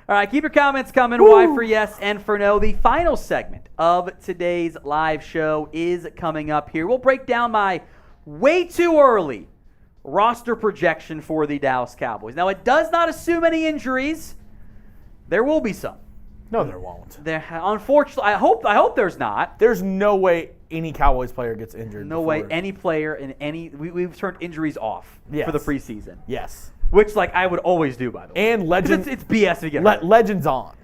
right, keep your comments coming. Woo! Why for yes and for no. The final segment of today's live show is coming up here. We'll break down my way too early roster projection for the Dallas Cowboys. Now, it does not assume any injuries. There will be some. No, there won't. Unfortunately, I hope there's not. There's no way any Cowboys player gets injured. No way any player in any. We've turned injuries off for the preseason. Yes. Which, I would always do, by the way. And legends. It's BS to get hurt. Legends on.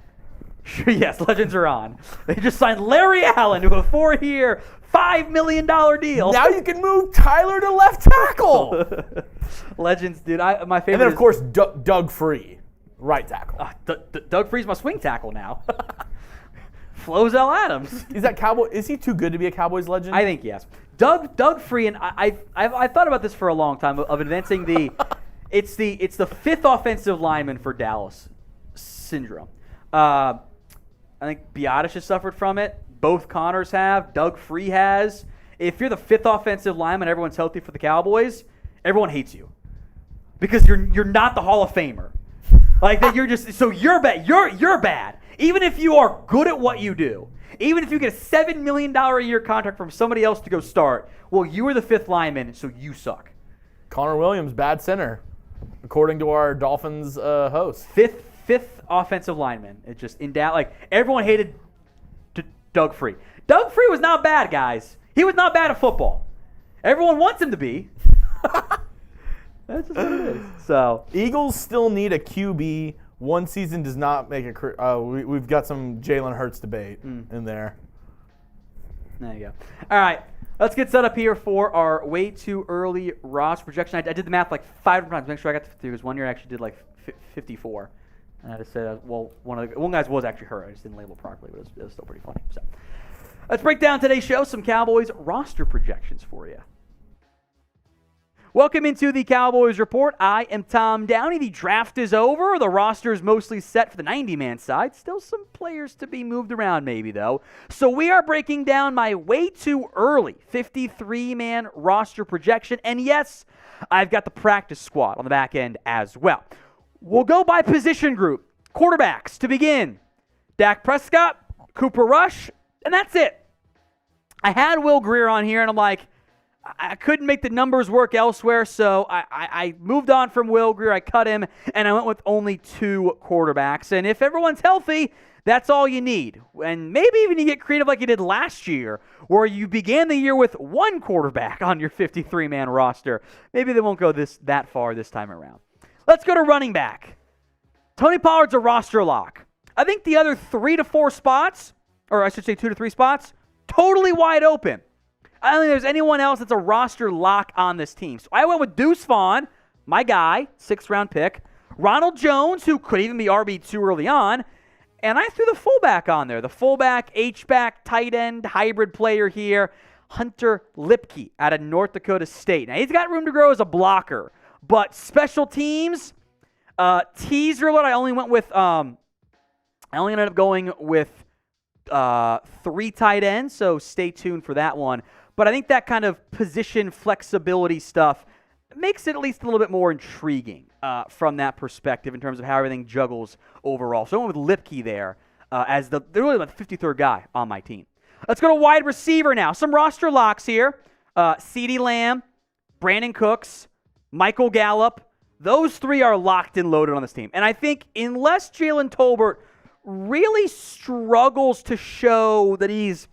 Yes, legends are on. They just signed Larry Allen to a 4-year, $5 million deal. Now you can move Tyler to left tackle. Legends, dude. My favorite. And then, of course, Doug Free, right tackle. Doug Free's my swing tackle now. Flozell Adams. Is he too good to be a Cowboys legend? I think yes. Doug Free, and I've thought about this for a long time of advancing the. It's the 5th offensive lineman for Dallas syndrome. I think Biotis has suffered from it. Both Connors have. Doug Free has. If you're the 5th offensive lineman, everyone's healthy for the Cowboys. Everyone hates you because you're not the Hall of Famer. You're bad. You're bad. Even if you are good at what you do, even if you get a $7 million a year contract from somebody else to go start, well, you were the 5th lineman, so you suck. Connor Williams, bad center, according to our Dolphins host. Fifth offensive lineman. It's just in doubt. Everyone hated Doug Free. Doug Free was not bad, guys. He was not bad at football. Everyone wants him to be. That's just what it is. So Eagles still need a QB. One season does not make a. We've got some Jalen Hurts debate in there. There you go. All right. Let's get set up here for our way too early roster projection. I did the math 5 times to make sure I got to 50. Because one year I actually did 54. And I just said, one guy's was actually hurt. I just didn't label properly, but it was still pretty funny. So let's break down today's show. Some Cowboys roster projections for you. Welcome into the Cowboys Report. I am Tom Downey. The draft is over. The roster is mostly set for the 90-man side. Still some players to be moved around maybe, though. So we are breaking down my way too early 53-man roster projection. And yes, I've got the practice squad on the back end as well. We'll go by position group. Quarterbacks to begin. Dak Prescott, Cooper Rush, and that's it. I had Will Grier on here, and I'm like, I couldn't make the numbers work elsewhere, so I moved on from Will Grier. I cut him, and I went with only 2 quarterbacks. And if everyone's healthy, that's all you need. And maybe even you get creative like you did last year, where you began the year with 1 quarterback on your 53-man roster. Maybe they won't go that far this time around. Let's go to running back. Tony Pollard's a roster lock. I think the other 3 to 4 spots, or I should say 2 to 3 spots, totally wide open. I don't think there's anyone else that's a roster lock on this team. So I went with Deuce Vaughn, my guy, 6th-round pick. Ronald Jones, who could even be RB2 early on. And I threw the fullback on there. The fullback, H-back, tight end, hybrid player here. Hunter Lipke out of North Dakota State. Now, he's got room to grow as a blocker. But special teams, teaser alert, I only ended up going with 3 tight ends, so stay tuned for that one. But I think that kind of position flexibility stuff makes it at least a little bit more intriguing from that perspective in terms of how everything juggles overall. So I went with Lipke there as they're really the 53rd guy on my team. Let's go to wide receiver now. Some roster locks here. CeeDee Lamb, Brandon Cooks, Michael Gallup. Those three are locked and loaded on this team. And I think unless Jalen Tolbert really struggles to show that he's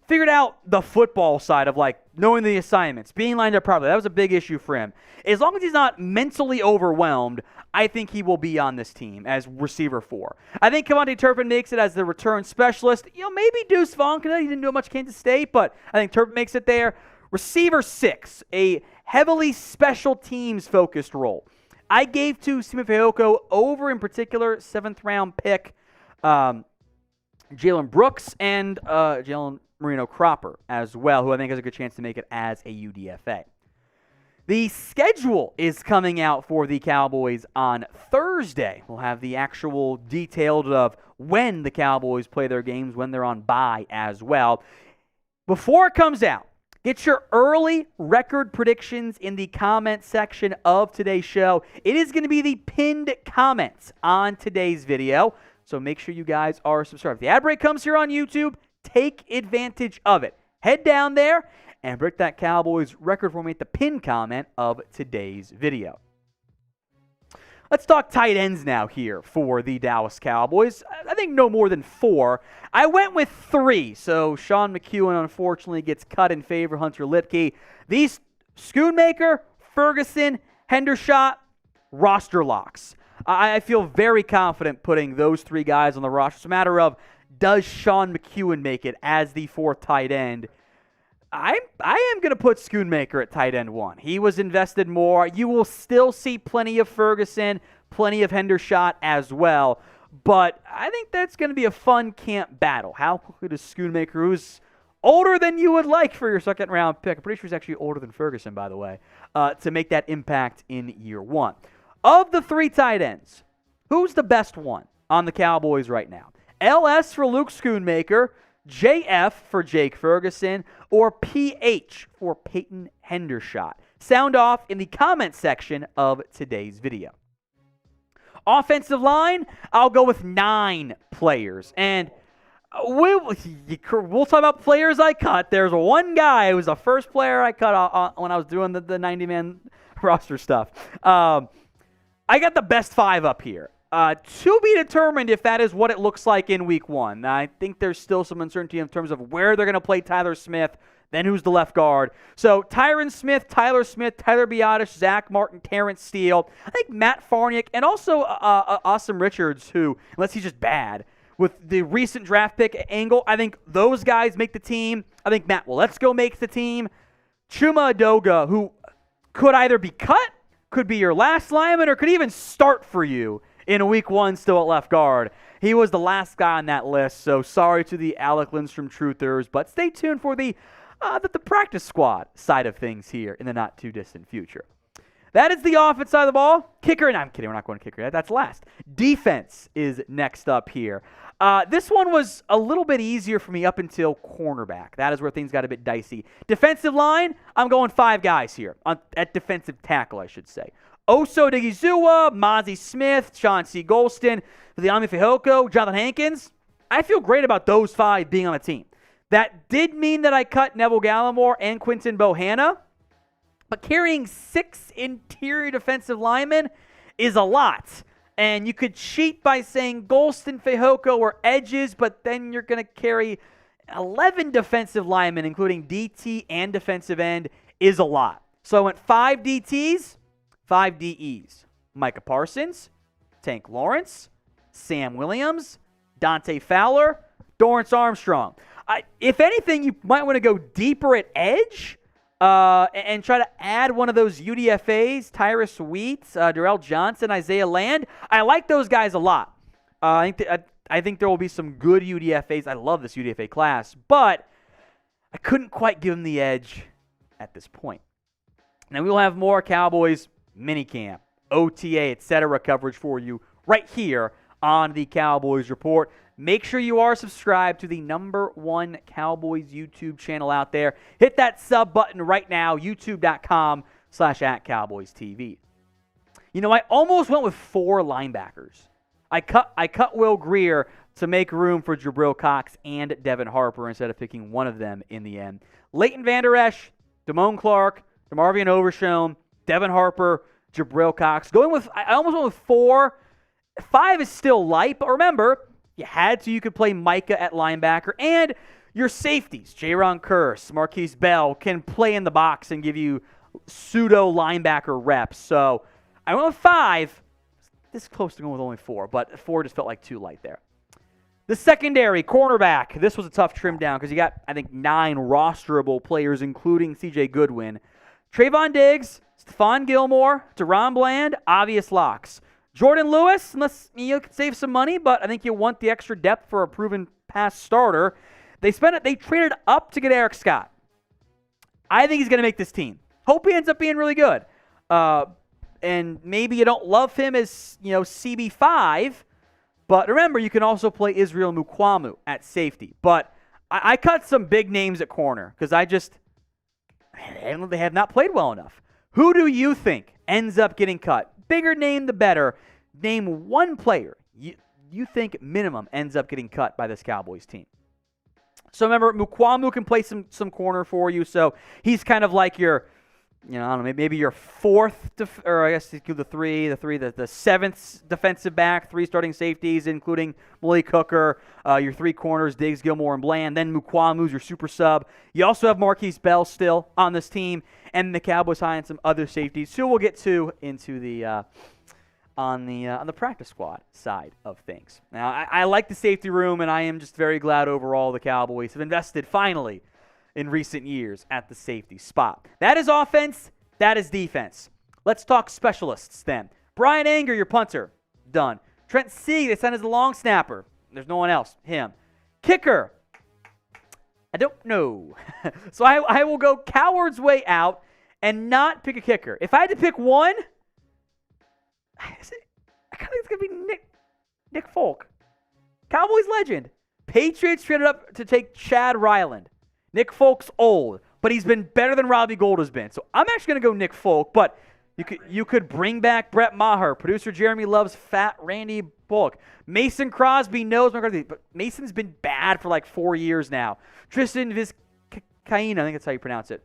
figured out the football side of like knowing the assignments, being lined up properly, that was a big issue for him. As long as he's not mentally overwhelmed, I think he will be on this team as receiver 4. I think Kevontae Turpin makes it as the return specialist. Maybe Deuce Vaughn, he didn't do much at Kansas State, but I think Turpin makes it there. Receiver 6, a heavily special teams focused role. I gave to Simi Fehoko over, in particular, 7th round pick, Jalen Brooks and Jalen Marino Cropper as well, who I think has a good chance to make it as a UDFA. The schedule is coming out for the Cowboys on Thursday. We'll have the actual details of when the Cowboys play their games, when they're on bye as well. Before it comes out, get your early record predictions in the comment section of today's show. It is going to be the pinned comments on today's video, so make sure you guys are subscribed. If the ad break comes here on YouTube, take advantage of it. Head down there and break that Cowboys record for me at the pinned comment of today's video. Let's talk tight ends now here for the Dallas Cowboys. I think no more than 4. I went with 3, so Sean McEwen unfortunately gets cut in favor of Hunter Lipke. These Schoonmaker, Ferguson, Hendershot, roster locks. I feel very confident putting those 3 guys on the roster. It's a matter of, does Sean McEwen make it as the 4th tight end? I am going to put Schoonmaker at tight end 1. He was invested more. You will still see plenty of Ferguson, plenty of Hendershot as well. But I think that's going to be a fun camp battle. How quickly does Schoonmaker, who's older than you would like for your 2nd round pick, I'm pretty sure he's actually older than Ferguson, by the way, to make that impact in year 1. Of the 3 tight ends, who's the best one on the Cowboys right now? LS for Luke Schoonmaker, JF for Jake Ferguson, or PH for Peyton Hendershot? Sound off in the comment section of today's video. Offensive line, I'll go with 9 players. And we'll talk about players I cut. There's one guy who was the first player I cut when I was doing the 90-man roster stuff. I got the best 5 up here. To be determined if that is what it looks like in week 1. I think there's still some uncertainty in terms of where they're going to play Tyler Smith, then who's the left guard. So Tyron Smith, Tyler Biadasz, Zach Martin, Terrence Steele. I think Matt Farniok, and also Awesome Richards, who, unless he's just bad, with the recent draft pick angle, I think those guys make the team. I think Matt Waletzko makes the team. Chuma Adoga, who could either be cut, could be your last lineman, or could even start for you in week 1 still at left guard. He was the last guy on that list, so sorry to the Alec Lindstrom truthers, but stay tuned for the practice squad side of things here in the not-too-distant future. That is the offense side of the ball. Kicker, I'm kidding, we're not going to kicker yet. That's last. Defense is next up here. This one was a little bit easier for me up until cornerback. That is where things got a bit dicey. Defensive line, I'm going 5 guys here, at defensive tackle, I should say. Oso Odighizuwa, Mozzie Smith, Chauncey Golston, Viliami Fehoko, Jonathan Hankins. I feel great about those 5 being on the team. That did mean that I cut Neville Gallimore and Quinton Bohanna, but carrying 6 interior defensive linemen is a lot. And you could cheat by saying Golston, Fehoko, or edges, but then you're going to carry 11 defensive linemen, including DT and defensive end, is a lot. So I went 5 DTs, 5 DEs. Micah Parsons, Tank Lawrence, Sam Williams, Dante Fowler, Dorrance Armstrong. If anything, you might want to go deeper at edge and try to add one of those UDFAs, Tyrus Wheat, Darrell Johnson, Isaiah Land. I like those guys a lot. I think there will be some good UDFAs. I love this UDFA class, but I couldn't quite give them the edge at this point. Now, we will have more Cowboys minicamp, OTA, etc. coverage for you right here on the Cowboys Report. Make sure you are subscribed to the #1 Cowboys YouTube channel out there. Hit that sub button right now, youtube.com/@CowboysTV. You know, I almost went with 4 linebackers. I cut Will Grier to make room for Jabril Cox and Devin Harper instead of picking one of them in the end. Leighton Vander Esch, Damone Clark, DeMarvion Overshown, Devin Harper, Jabril Cox. I almost went with 4. 5 is still light, but remember, you could play Micah at linebacker, and your safeties, Jaron Kearse, Marquise Bell, can play in the box and give you pseudo linebacker reps. So I went with 5. This close to going with only 4, but 4 just felt like too light there. The secondary, cornerback. This was a tough trim down because you got, I think, 9 rosterable players, including C.J. Goodwin. Trayvon Diggs, Stephon Gilmore, Deron Bland, obvious locks. Jordan Lewis, unless you could save some money, but I think you want the extra depth for a proven past starter. They traded up to get Eric Scott. I think he's going to make this team. Hope he ends up being really good. And maybe you don't love him as, CB5, but remember, you can also play Israel Mukuamu at safety. But I cut some big names at corner because they have not played well enough. Who do you think ends up getting cut? Bigger name, the better. Name one player you think minimum ends up getting cut by this Cowboys team. So remember, Mukuamu can play some corner for you. So he's kind of like your, I don't know, maybe your 4th, or I guess the 7th defensive back, 3 starting safeties, including Malik Hooker, your 3 corners, Diggs, Gilmore, and Bland. Then Mukuamu's your super sub. You also have Marquise Bell still on this team, and the Cowboys hiring some other safeties, who we'll get to into the on the practice squad side of things. Now, I like the safety room, and I am just very glad overall the Cowboys have invested finally in recent years at the safety spot. That is offense. That is defense. Let's talk specialists then. Brian Anger, your punter. Done. Trent Sieg, they sent as the long snapper. There's no one else. Him. Kicker. I don't know. So I will go coward's way out and not pick a kicker. If I had to pick one, I kind of think it's going to be Nick Folk. Cowboys legend. Patriots traded up to take Chad Ryland. Nick Folk's old, but he's been better than Robbie Gould has been. So I'm actually going to go Nick Folk, but you could bring back Brett Maher. Producer Jeremy loves fat Randy Bullock. Mason Crosby knows McCarthy, but Mason's been bad for like 4 years now. Tristan Vizcaíno, I think that's how you pronounce it.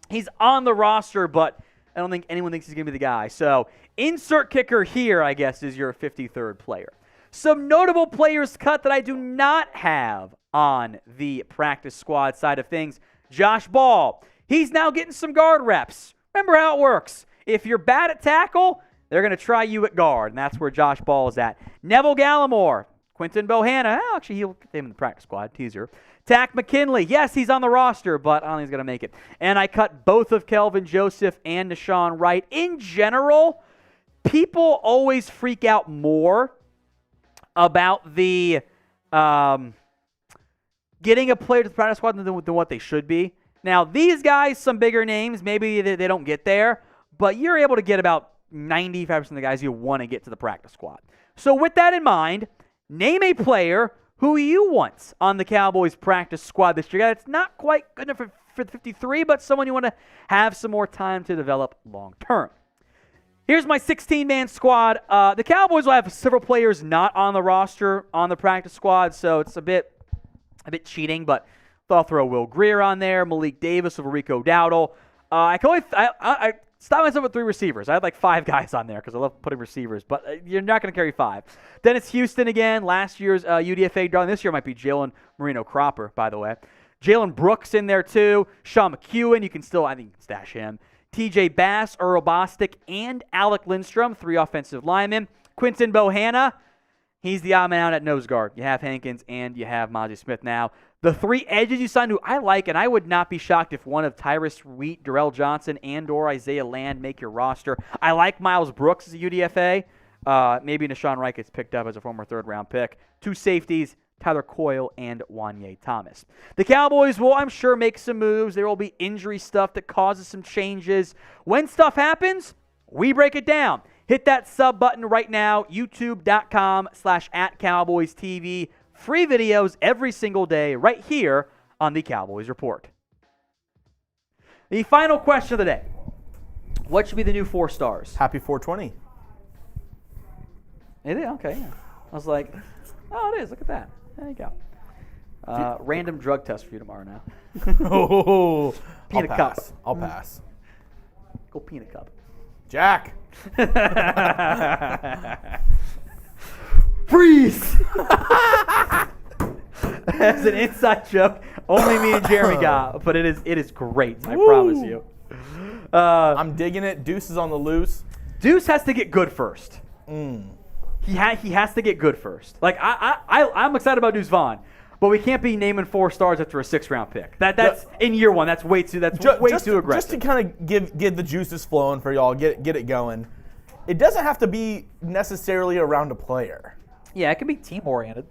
He's on the roster, but I don't think anyone thinks he's going to be the guy. So insert kicker here, I guess, is your 53rd player. Some notable players cut that I do not have on the practice squad side of things. Josh Ball. He's now getting some guard reps. Remember how it works. If you're bad at tackle, they're going to try you at guard, and that's where Josh Ball is at. Neville Gallimore. Quinton Bohanna. Actually, he'll get him in the practice squad. Teaser. Tack McKinley. Yes, he's on the roster, but I don't think he's going to make it. And I cut both of Kelvin Joseph and Deshaun Wright. In general, people always freak out more about the getting a player to the practice squad than what they should be. Now, these guys, some bigger names, maybe they don't get there, but you're able to get about 95% of the guys you want to get to the practice squad. So with that in mind, name a player who you want on the Cowboys practice squad this year. It's not quite good enough for the 53, but someone you want to have some more time to develop long term. Here's my 16-man squad. The Cowboys will have several players not on the roster on the practice squad, so it's a bit cheating, but I'll throw Will Grier on there, Malik Davis over Rico Dowdle. I stopped myself at 3 receivers. I had like 5 guys on there because I love putting receivers, but you're not going to carry 5. Dennis Houston again, last year's UDFA darling. This year might be Jalen Marino Cropper, by the way. Jalen Brooks in there too. Sean McEwen, you can still, I think you can stash him. TJ Bass, Earl Bostic, and Alec Lindstrom, 3 offensive linemen. Quinton Bohanna, he's the odd man out at nose guard. You have Hankins and you have Emmitt Smith now. The 3 edges you signed who I like, and I would not be shocked if one of Tyrus Wheat, Darrell Johnson, and or Isaiah Land make your roster. I like Miles Brooks as a UDFA. Maybe Deshaun Wright gets picked up as a former 3rd-round pick. 2 safeties, Tyler Coyle and Wanye Thomas. The Cowboys will, I'm sure, make some moves. There will be injury stuff that causes some changes. When stuff happens, we break it down. Hit that sub button right now, youtube.com/@CowboysTV. Free videos every single day right here on the Cowboys Report. The final question of the day. What should be the new 4 stars? Happy 420. It is? Okay, yeah. I was like, oh, it is. Look at that. There you go. Random drug test for you tomorrow now. Oh, Peanut cup. I'll pass. Go peanut cup. Jack. Freeze! That's an inside joke. Only me and Jeremy got, but it is great. I promise you. I'm digging it. Deuce is on the loose. Deuce has to get good first. He has to get good first. Like I'm excited about Deuce Vaughn, but we can't be naming 4 stars after a 6th-round pick. That's in year 1. That's way too aggressive. Just to kind of get the juices flowing for y'all, get it going. It doesn't have to be necessarily around a player. Yeah, it can be team oriented.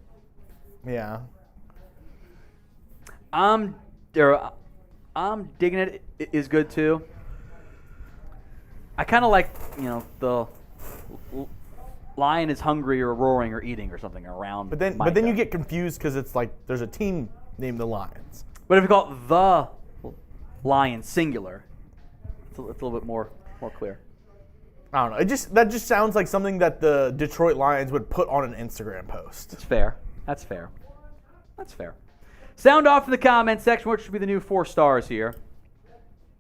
Yeah. I'm digging it. It is good too. I kind of like, the lion is hungry or roaring or eating or something around. But then you get confused because it's like there's a team named the Lions. But if you call it the lion singular, it's a little bit more clear. I don't know. That just sounds like something that the Detroit Lions would put on an Instagram post. That's fair. That's fair. Sound off in the comment section. What should be the new 4 stars here?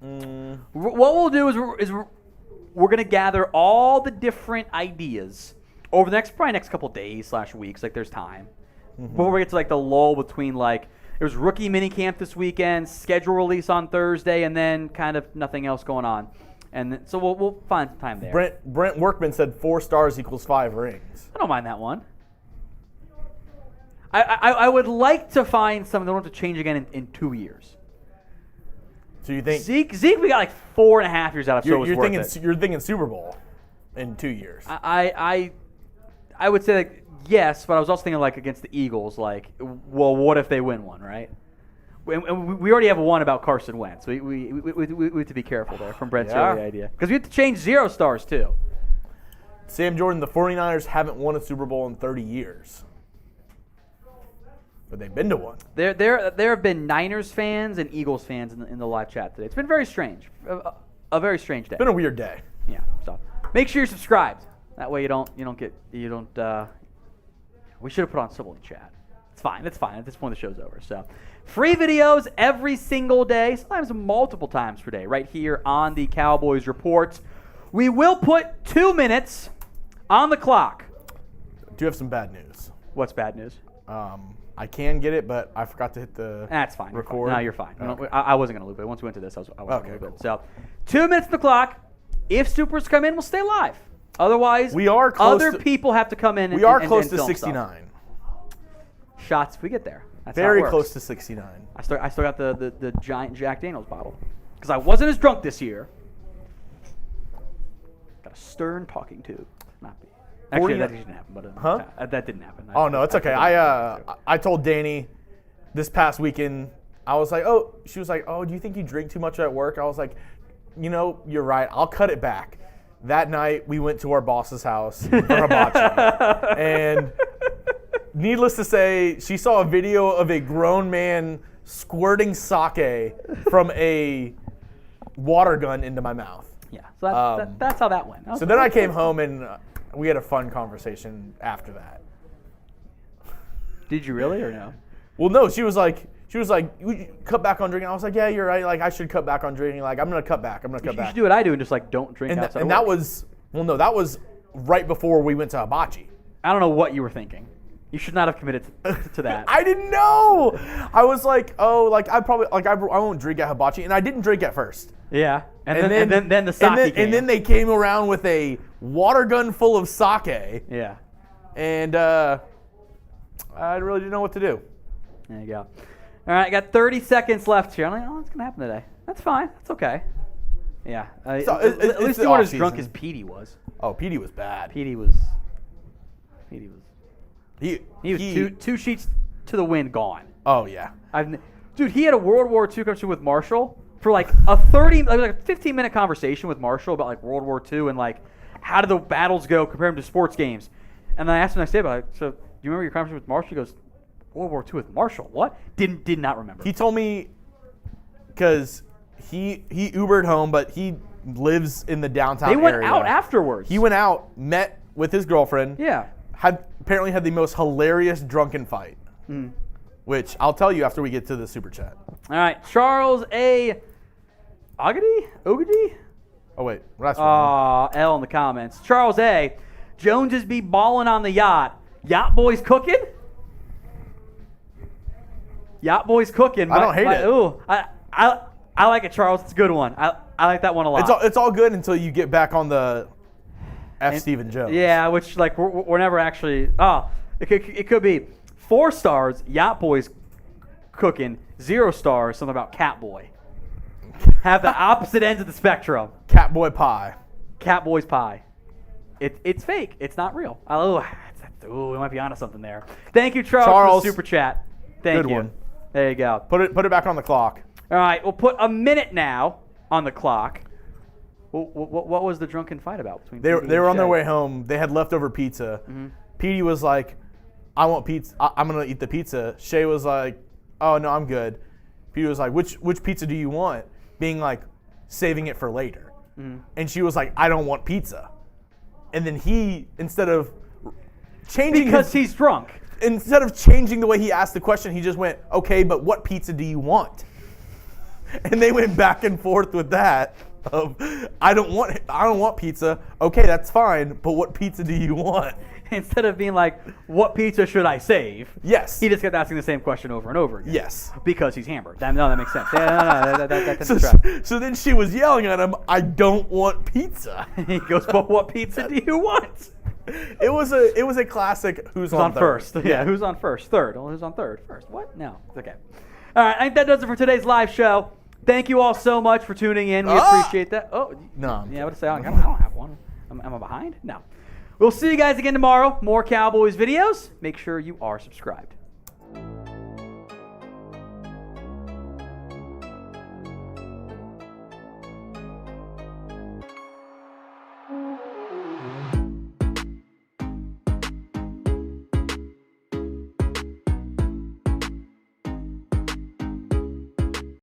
What we'll do is we're going to gather all the different ideas over the next couple days / weeks. Like there's time before we get to like the lull between like there's rookie minicamp this weekend, schedule release on Thursday, and then kind of nothing else going on. And so we'll find some time there. Brent Workman said 4 stars equals 5 rings. I don't mind that one. I would like to find something that don't have to change again in 2 years. So you think Zeke we got like 4.5 years out of. You're thinking Super Bowl in 2 years. I would say like yes, but I was also thinking like against the Eagles, like well, what if they win one, right? And we already have one about Carson Wentz. We have to be careful there from Brent's early idea. Because we have to change 0 stars too. Sam Jordan, the 49ers haven't won a Super Bowl in 30 years. But they've been to one. There have been Niners fans and Eagles fans in the live chat today. It's been very strange. A very strange day. It's been a weird day. Yeah. So make sure you're subscribed. That way you don't. We should have put on civil in chat. It's fine. It's fine. At this point, the show's over. So, free videos every single day, sometimes multiple times per day, right here on the Cowboys Report. We will put 2 minutes on the clock. Do you have some bad news? What's bad news? I can get it, but I forgot to hit the That's fine. record. No, you're fine. Okay. I wasn't going to loop it. Once we went to this, I wasn't going to loop it. Cool. So, 2 minutes on the clock. If supers come in, we'll stay live. Otherwise, we are close other people have to come in. We are and close to film 69. Stuff. Shots if we get there. That's very how it works. close to 69. I still got the giant Jack Daniels bottle because I wasn't as drunk this year. Got a stern talking to. Not me. Actually, that didn't happen. But that didn't happen. Oh no, it's okay. I told Danny this past weekend. I was like, she was like, do you think you drink too much at work? I was like, you're right. I'll cut it back. That night we went to our boss's house for hibachi, and needless to say, she saw a video of a grown man squirting sake from a water gun into my mouth. Yeah, so that's how that went. So then I came home and we had a fun conversation after that. Did you really or no? Well, no. She was like, you cut back on drinking. I was like, yeah, you're right. Like, I should cut back on drinking. Like, I'm gonna cut back. You should do what I do and just like don't drink outside. And that was that was right before we went to hibachi. I don't know what you were thinking. You should not have committed to that. I didn't know. I was like, I won't drink at hibachi, and I didn't drink at first. Yeah, and then the sake came. And then they came around with a water gun full of sake. Yeah. And I really didn't know what to do. There you go. All right, I got 30 seconds left here. I'm like, what's going to happen today? That's fine. That's okay. Yeah. At least you weren't as drunk as Petey was. Oh, Petey was bad. He was two sheets to the wind gone. Oh, yeah. Dude, he had a World War II conversation with Marshall for like a 15-minute conversation with Marshall about like World War II and like how did the battles go compared to sports games. And then I asked him the next day about it. So, do you remember your conversation with Marshall? He goes, World War II with Marshall? What? Did not remember. He told me because he Ubered home, but he lives in the downtown area. They went out afterwards. He went out, met with his girlfriend. Yeah. Had apparently had the most hilarious drunken fight, which I'll tell you after we get to the super chat. All right, Charles A. Ogady? Oh wait, that's wrong. L in the comments. Charles A. Joneses be balling on the yacht. Yacht boys cooking? Yacht boys cooking. I don't hate it. Ooh, I like it, Charles. It's a good one. I like that one a lot. It's all good until you get back on the Stephen Jones. Yeah, which like we're never actually. It could be 4 stars. Yacht boys cooking. 0 stars. Something about cat boy. Have the opposite ends of the spectrum. Catboy pie. Catboy's pie. It's fake. It's not real. We might be onto something there. Thank you, Charles, for the super chat. Thank Good you. one. There you go. Put it back on the clock. All right, we'll put a minute now on the clock. What was the drunken fight about between? They Petey were and on their Shay? way home. They had leftover pizza. Petey was like, "I want pizza. I'm gonna eat the pizza." Shay was like, "Oh no, I'm good." Petey was like, "Which pizza do you want?" Being like, saving it for later. And she was like, "I don't want pizza." And then he, instead of changing he's drunk. Instead of changing the way he asked the question, he just went, "Okay, but what pizza do you want?" And they went back and forth with that of, I don't want pizza. Okay, that's fine, but what pizza do you want? Instead of being like, what pizza should I save? Yes. He just kept asking the same question over and over again. Yes. Because he's hammered. That makes sense. Yeah, that's a trap. So then she was yelling at him, "I don't want pizza." He goes, but what pizza do you want? It was a classic who's on first. Yeah, who's on first? Third. Well, who's on third? First. What? No. It's okay. All right, I think that does it for today's live show. Thank you all so much for tuning in. We appreciate that. Oh, no. Yeah, I would say I don't have one. Am I behind? No. We'll see you guys again tomorrow. More Cowboys videos. Make sure you are subscribed.